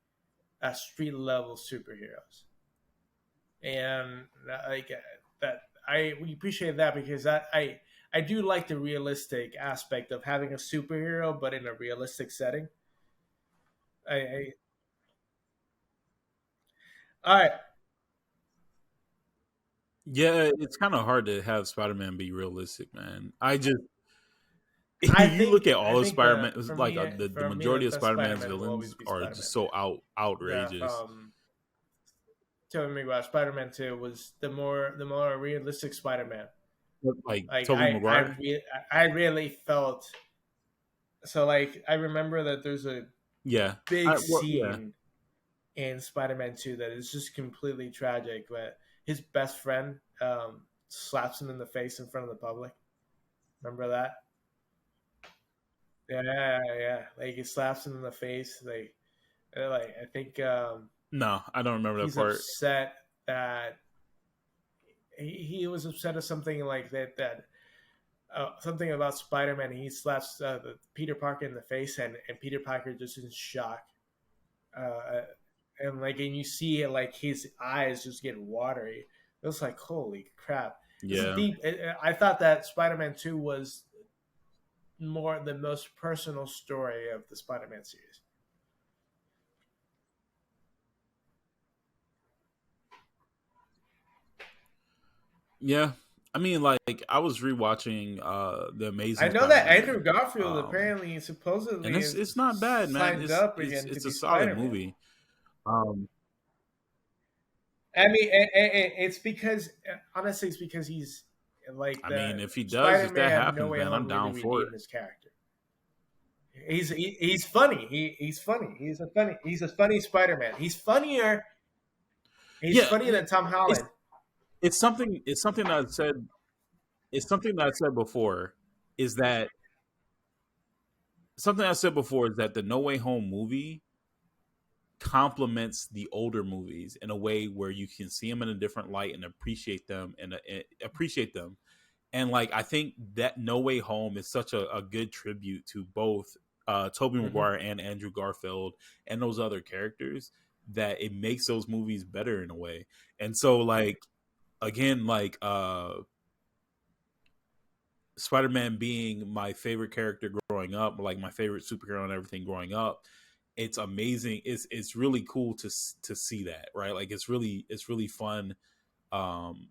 as street level superheroes, and like that I we appreciate that because I do like the realistic aspect of having a superhero, but in a realistic setting. I all right. Yeah, it's kind of hard to have Spider-Man be realistic, man. I just I you look think at I all of think Spider-Man, like for the me the majority of best Spider-Man's Spider-Man will villains always be are just Spider-Man so 2. Yeah, outrageous. Tobey Maguire Spider-Man 2 was the more realistic Spider-Man. Like Like Tobey Maguire. I really felt so like I remember that there's a Yeah. big Yeah. scene in Spider-Man 2 that is just completely tragic, but his best friend slaps him in the face in front of the public. Remember that? Yeah, yeah. Like he slaps him in the face. Like I think No, I don't remember that he's part. upset that he was upset at something like that something about Spider-Man. He slaps Peter Parker in the face, and Peter Parker just in shock. Uh, and you see it like his eyes just get watery. It was like holy crap. This is Yeah. deep. I thought that Spider-Man 2 was more the most personal story of the Spider-Man series. Yeah. I mean, like I was rewatching the I Amazing know that Spider-Man, Andrew Garfield um, apparently and supposedly it's is it's not bad, man. signed It's up it's again to it's be a solid Spider-Man. movie. Um, I mean, it's because honestly, it's because he's like I the mean, if he does, if that Spider-Man No happens, Way man, I'm Home really down for it. redeemed his character. He's funny. He's funny. He's a funny Spider-Man. He's Yeah, funnier than Tom it's Holland. it's something that I said. It's something that I said before. Is that something I said before? Is that the No Way Home movie complements the older movies in a way where you can see them in a different light and appreciate them and appreciate them. And like I think that No Way Home is such a good tribute to both Tobey Hmm. Maguire and Andrew Garfield and those other characters, that it makes those movies better in a way. And so like again, like Spider-Man being my favorite character growing up, like my favorite superhero and everything growing up, it's amazing. It's really cool to see that, right? Like it's really fun, um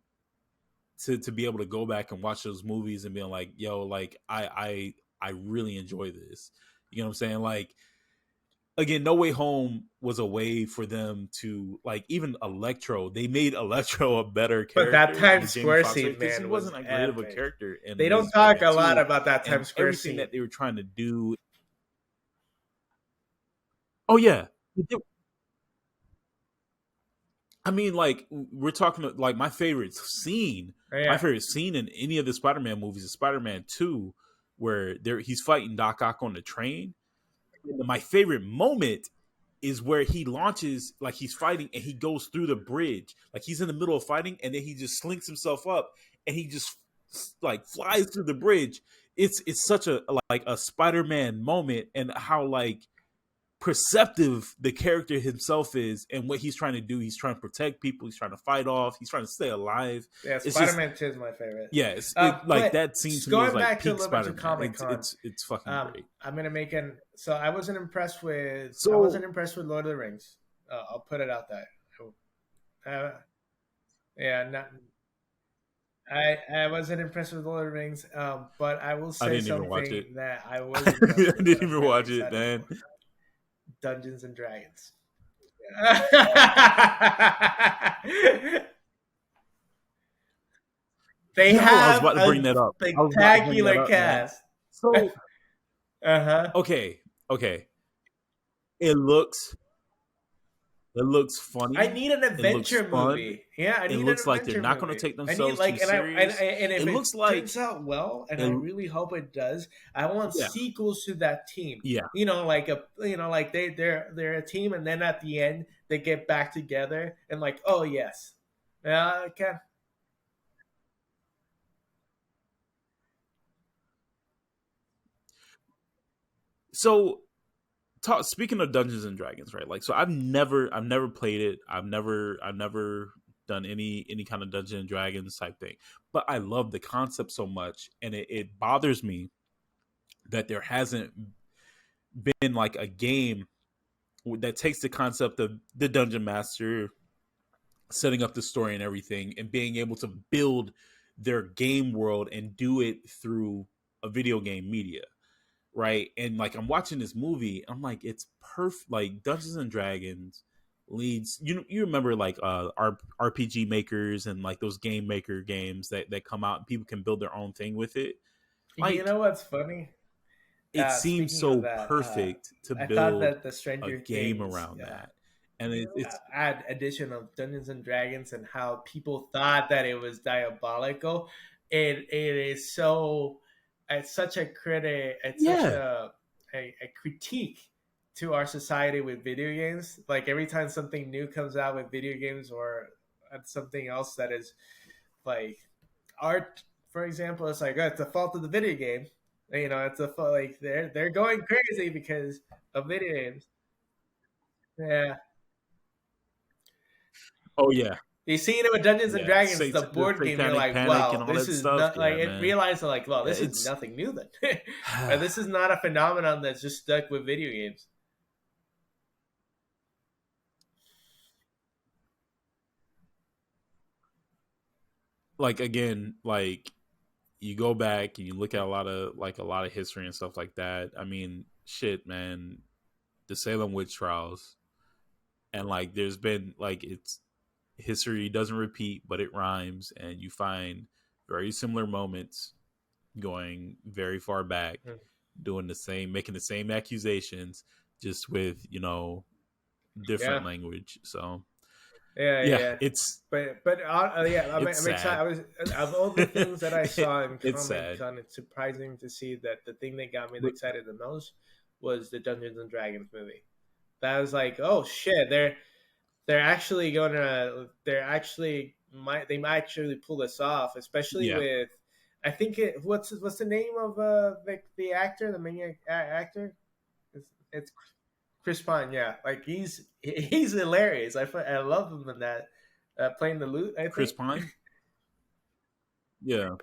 to be able to go back and watch those movies and being like, yo, like I really enjoy this. You know what I'm saying? Like, again, No Way Home was a way for them to, like, even Electro. They made Electro a better But that character, the Times Jamie Square Foxx, scene, because he man, was wasn't that great of a epic. character in They the don't talk Spider-Man a lot 2, about that and Times Square everything scene. that they were trying to do. Oh yeah, I mean, like, we're talking like Oh, my yeah. favorite scene in any of the Spider-Man movies is Spider-Man 2, where he's fighting Doc Ock on the train. And my favorite moment is where he launches, like, he's fighting and he goes through the bridge, like he's in the middle of fighting, and then he just slinks himself up and he just like flies through the bridge. It's such a, like, a Spider-Man moment, and how, like, perceptive the character himself is and what he's trying to do. He's trying to protect people, he's trying to fight off, he's trying to stay alive. Yeah, It's just, Spider-Man 2 is my favorite. yeah, it's like, But that scene just to me is going like back to a peak little bit to Spider-Man. Comic Con, It's fucking great. I'm gonna make an. So I So wasn't impressed with Lord of the Rings. I'll put it out there. Uh, yeah, not. I wasn't impressed with Lord of the Rings, but I will I say didn't even watch it. something that I was I impressed with didn't that I'm even really watch it, excited man. for. Dungeons and Dragons. They Yo, I was have about to a bring that up. I was about to bring that spectacular up, man. cast. So Uh-huh. okay, okay. It looks it looks I funny. need an It looks adventure fun. movie. Yeah, I It need an looks like they're adventure not going to movie. take I need themselves too like serious. and if It it looks like turns out well, and I it, really hope it does, I want yeah, sequels to that team. yeah. Like they're a team, and then at the end they get back together and like, oh yes, yeah, okay. So, speaking of Dungeons and Dragons, right? Like, so I've never played it. I've never done any kind of Dungeons and Dragons type thing. But I love the concept so much, and it bothers me that there hasn't been, like, a game that takes the concept of the dungeon master setting up the story and everything, and being able to build their game world and do it through a video game media, right? And, like, I'm watching this movie, I'm like, it's perfect. Like, Dungeons and Dragons leads, you remember, like, RPG makers and, like, those game maker games that come out and people can build their own thing with it. You Like, know what's funny? it seems Speaking of so that, perfect to I thought build that the a Stranger game Things around that. And it's add addition of Dungeons and Dragons and how people thought that it was diabolical. It is so it's such a critic. It's such yeah, a critique to our society with video games. Like every time something new comes out with video games or something else that is like art, for example, it's like, oh, it's the fault of the video game. It's a fault. Like they're going crazy because of video games. Yeah. oh yeah, You see it with Dungeons and yeah, Dragons, the the board game. You're satanic like, panic and wow, all this that is stuff. not like Yeah, it. man. Realize like, well, Yeah, this is it's nothing new then. This is not a phenomenon that's just stuck with video games. like, again, like, you go back and you look at a lot of history and stuff like that. I mean, shit, man, the Salem witch trials, and, like, there's been, like, it's history doesn't repeat, but it rhymes, and you find very similar moments going very far back, Mm. doing the same, making the same accusations, just with, different Yeah, language. So yeah, yeah, yeah. it's But yeah, it's I'm excited. sad. I was of all the things that I saw in It's Comic sad. Con. It's surprising to see that the thing that got me But excited the most was the Dungeons and Dragons movie. That was like, oh shit, they're actually they might actually pull this off, especially yeah, with I think what's the name of the actor, the main actor? It's Chris Pine. Yeah, like he's hilarious. I love him in that playing the lute. I Chris think. Pine. Yeah,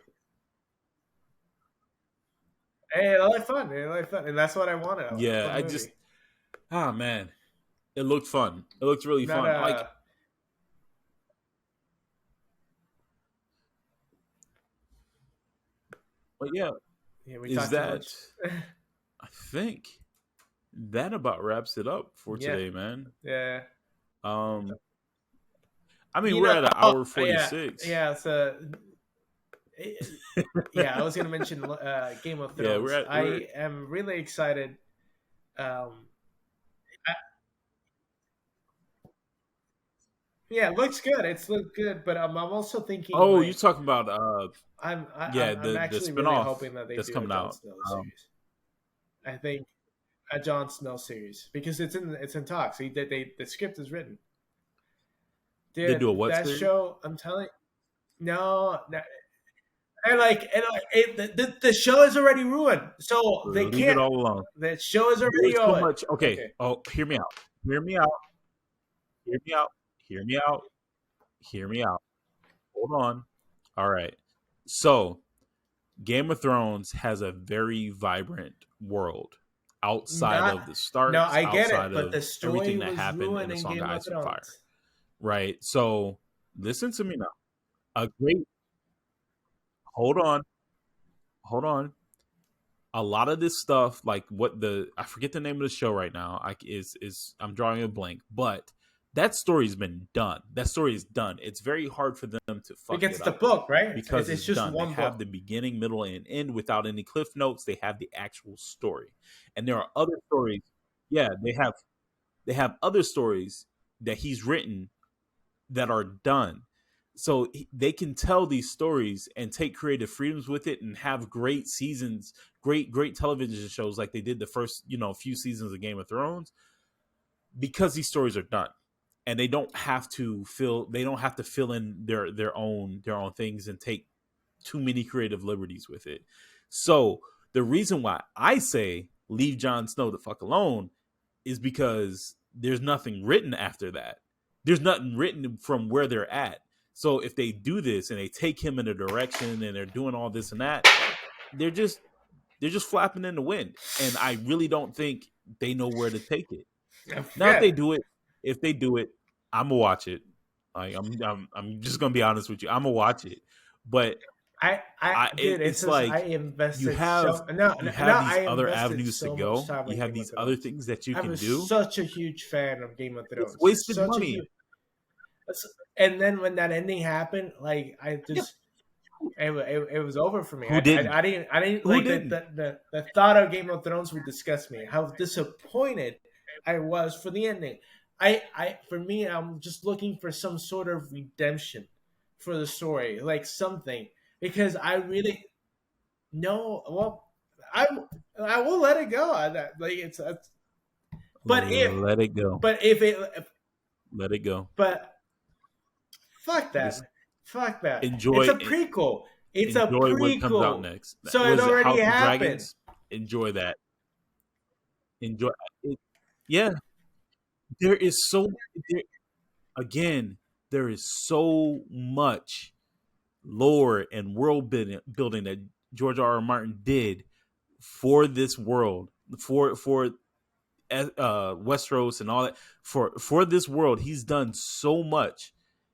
Hey, I like fun. I like fun, and that's what I wanted. A yeah. fun I just, movie, ah, man, it looked fun. It looked really not fun. Like, But yeah, Yeah, we is talked too that, much. I think that about wraps it up for Yeah, today, man. yeah. Um, I mean, You we're know, at an hour yeah, 46. yeah. So, yeah, I was gonna mention Game of Yeah, Thrones. we're I am really excited. Um, I, yeah, it looks good. It's looked good, but I'm also thinking oh, you like talking about I'm yeah, I'm the actually really spinoff hoping that they that's do a coming Jon out. Snow series. I think a Jon Snow series because it's in talks. The script is written. They do a Dude, what that series? show. I'm telling. No, no, and like the show is already ruined, so they Leave it can't. all alone. The show is already There's too ruined. much. Okay. Okay, Oh, hear me out. Hear me out. Hear me out. Hear me out. Hear me out. Hold on. All right. So, Game of Thrones has a very vibrant world outside not of the no, Starks, I get it, outside but the of story everything that was happened in ruined the in Song of Game of Ice and Fire. Thrones. Right. So, listen to me now. A great. Hold on. Hold on. A lot of this stuff, like what the I forget the name of the show right now. Is I'm drawing a blank, but that story's been done. That story is done. It's very hard for them to fuck Because it it's the up book, right? because It's it's just done. They one have book. the beginning, middle, and end without any cliff notes. They have the actual story, and there are other stories. Yeah, they have other stories that he's written that are done. So they can tell these stories and take creative freedoms with it and have great seasons, great television shows like they did the first, few seasons of Game of Thrones because these stories are done. And they don't have to fill in their own things and take too many creative liberties with it. So the reason why I say leave Jon Snow the fuck alone is because there's nothing written after that. There's nothing written from where they're at. So if they do this and they take him in a direction and they're doing all this and that, they're just they're just flapping in the wind. And I really don't think they know where to take it. Now Yeah, if they do it, I'm gonna watch it. Like I'm just gonna be honest with you. I'm gonna watch it. But dude, it's it's just I like you invested have so no, you no, no, have these I other invested avenues to so much go. time You in have Game of these other Thrones. things that you I can was do. such a huge fan of Game of It's Thrones, wasted such a money. huge. And then when that ending happened, like I Yeah. just it was over for me. Who didn't? I didn't Who like didn't? the thought of Game of Thrones would disgust me. How disappointed I was for the ending. I for me, I'm just looking for some sort of redemption for the story, like something, because I really no. Well, I I will let it go. Like it's but if Let it go. but if it Let it go. but fuck Just that. Fuck that. It's enjoy a prequel. It's a enjoy what comes out prequel. next. So it Was it already House of happened. Dragons? Enjoy that. Enjoy it. Yeah, there is so there, again, there is so much lore and world building that George R. R. Martin did for this world, for Westeros and all that. For this world, he's done so much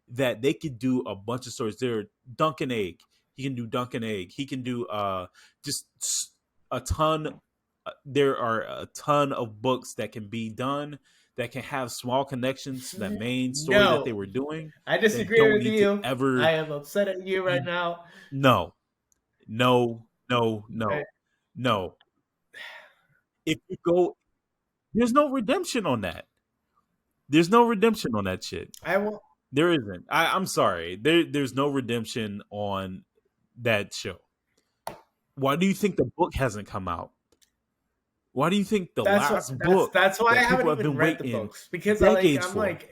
that they could do a bunch of stories. There, Duncan Egg, he can do Duncan Egg. He can do just a ton. There are a ton of books that can be done that can have small connections to that main story that they No, were doing I that disagree don't with need to you. ever. I am upset at you right now. No, no, no, I, no, no. If you go, there's no redemption on that. There's no redemption on that shit. I will. There isn't. I'm sorry. There's no redemption on that show. Why do you think the book hasn't come out? Why do you think the last book That's why I that haven't people have even been read the waiting books because decades I'm for like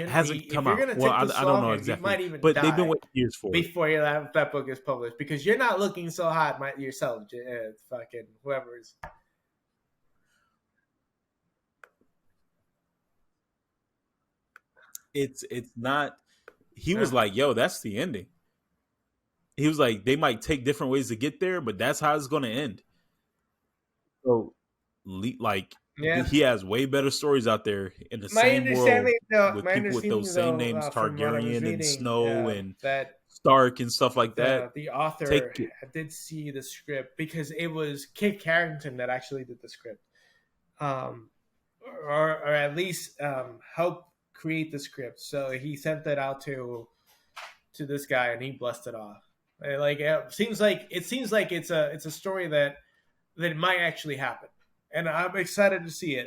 hasn't if come you're out? gonna Well, take I, this I don't long, know you exactly, might even but they've been die waiting years for it. before that book is published because you're not looking so hot yourself, fucking whoever's. It's not. He Yeah. was like, "Yo, that's the ending." He was like, "They might take different ways to get there, but that's how it's going to end." So, like, Yeah. he has way better stories out there in the My same world understanding, though, with my people with understanding those same though, names, from what I was Targaryen and reading, Snow and that Stark and stuff like that. the author Take it. did see the script because it was Kit Harington that actually did the script, um, or at least helped create the script. So he sent that out to this guy, and he blessed it off. Like it seems like it's a story that might actually happen, and I'm excited to see it.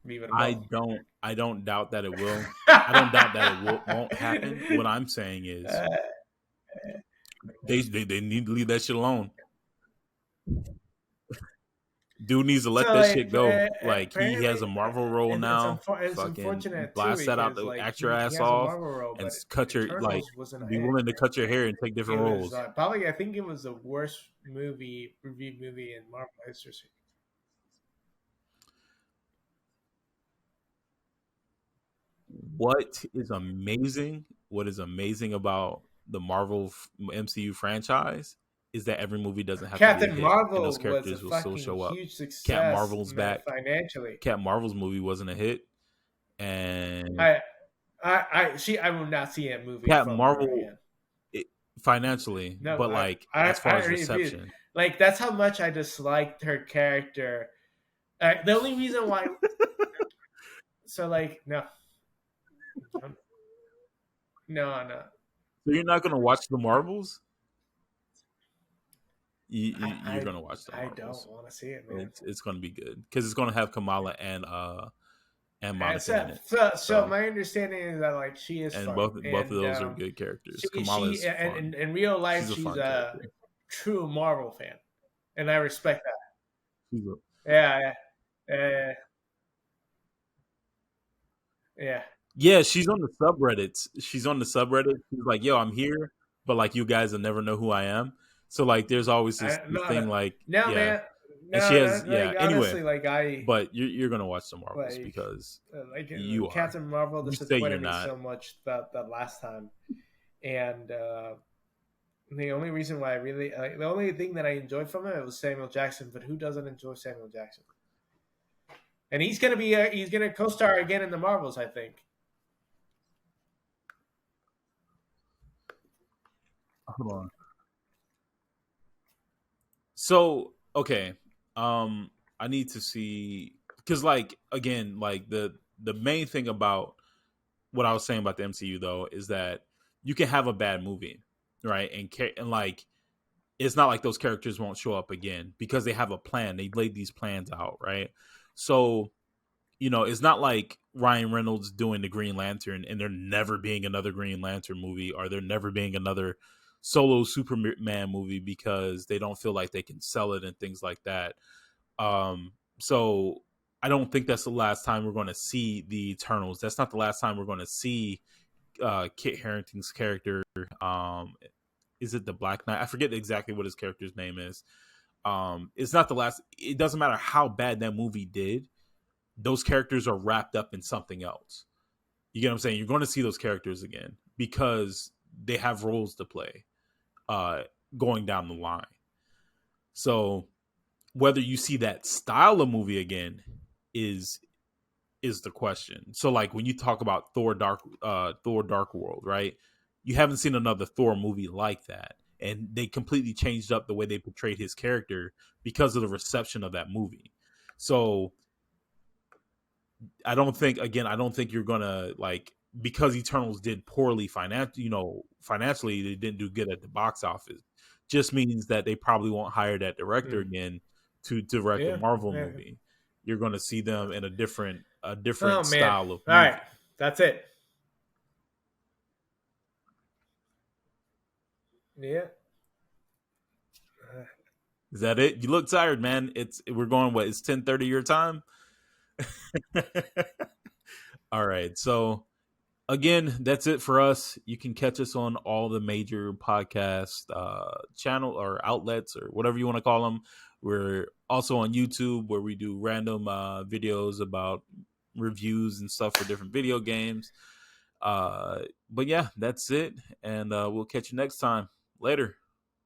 Leave it I alone. don't doubt that it will. I don't doubt that won't happen. What I'm saying is uh, they need to leave that shit alone. Dude needs to let so that like shit go. Like he apparently, has a Marvel role now. it's Fucking unfortunate too blast that out because the like act your he ass has a off Marvel role, and but cut your like Eternals wasn't a be hit. willing to cut your hair and take It different was roles. probably I think it was the worst movie reviewed movie in Marvel history. What is amazing about the Marvel MCU franchise is that every movie doesn't have to be a Captain hit, and those Marvel was a characters will still fucking show up. huge Cap success Marvel's back. financially. Cap Marvel's movie wasn't a hit, and I I will not see a movie Cap from her Marvel again. it, financially, No, but like as I far as refuse. reception, Like that's how much I disliked her character. The only reason why, so like no, so you're not gonna watch the Marvels. You're I gonna watch the I don't Marvels. want to see it, man. It's gonna be good because it's gonna have Kamala and Monica in it. So So my understanding is that like she is and fun, both of and those are good characters. she Kamala's fun. in real life She's a she's fun a character. true Marvel fan, and I respect that. She's a, Yeah, yeah, yeah. yeah, she's on the subreddits. She's on the subreddit. She's like, "Yo, I'm here, but like you guys will never know who I am." So like, there's always this No, thing like, no, yeah, man. and she No, has like Anyway, honestly, like but you're gonna watch the Marvels like because like you are. Captain Marvel You say you're disappointed me not. so much that last time, and the only reason why I really the only thing that I enjoyed from it was Samuel Jackson. But who doesn't enjoy Samuel Jackson? And he's gonna co-star again in the Marvels, I think. Hold on. So okay, I need to see because like again, like the main thing about what I was saying about the MCU though is that you can have a bad movie, right? And like it's not like those characters won't show up again because they have a plan. They laid these plans out, right? So it's not like Ryan Reynolds doing the Green Lantern and there never being another Green Lantern movie or there never being another solo Superman movie because they don't feel like they can sell it and things like that. So I don't think that's the last time we're going to see the Eternals. That's not the last time we're going to see Kit Harington's character. Is it the Black Knight? I forget exactly what his character's name is. It's not the last. It doesn't matter how bad that movie did. Those characters are wrapped up in something else. You get what I'm saying? You're going to see those characters again because they have roles to play uh, going down the line. So whether you see that style of movie again is the question. So like when you talk about Thor Dark World, right? You haven't seen another Thor movie like that. And they completely changed up the way they portrayed his character because of the reception of that movie. So I don't think you're gonna like because Eternals did poorly financially, they didn't do good at the box office. Just means that they probably won't hire that director Hmm. again to direct a Yeah, Marvel yeah. movie. You're gonna see them in a Oh different man! style of All right, movie. that's it. Yeah. Is that it? You look tired, man. We're going what? It's 10:30 your time. All right, so again, that's it for us. You can catch us on all the major podcast channel or outlets or whatever you want to call them. We're also on YouTube where we do random videos about reviews and stuff for different video games. But yeah, that's it, and we'll catch you next time. Later.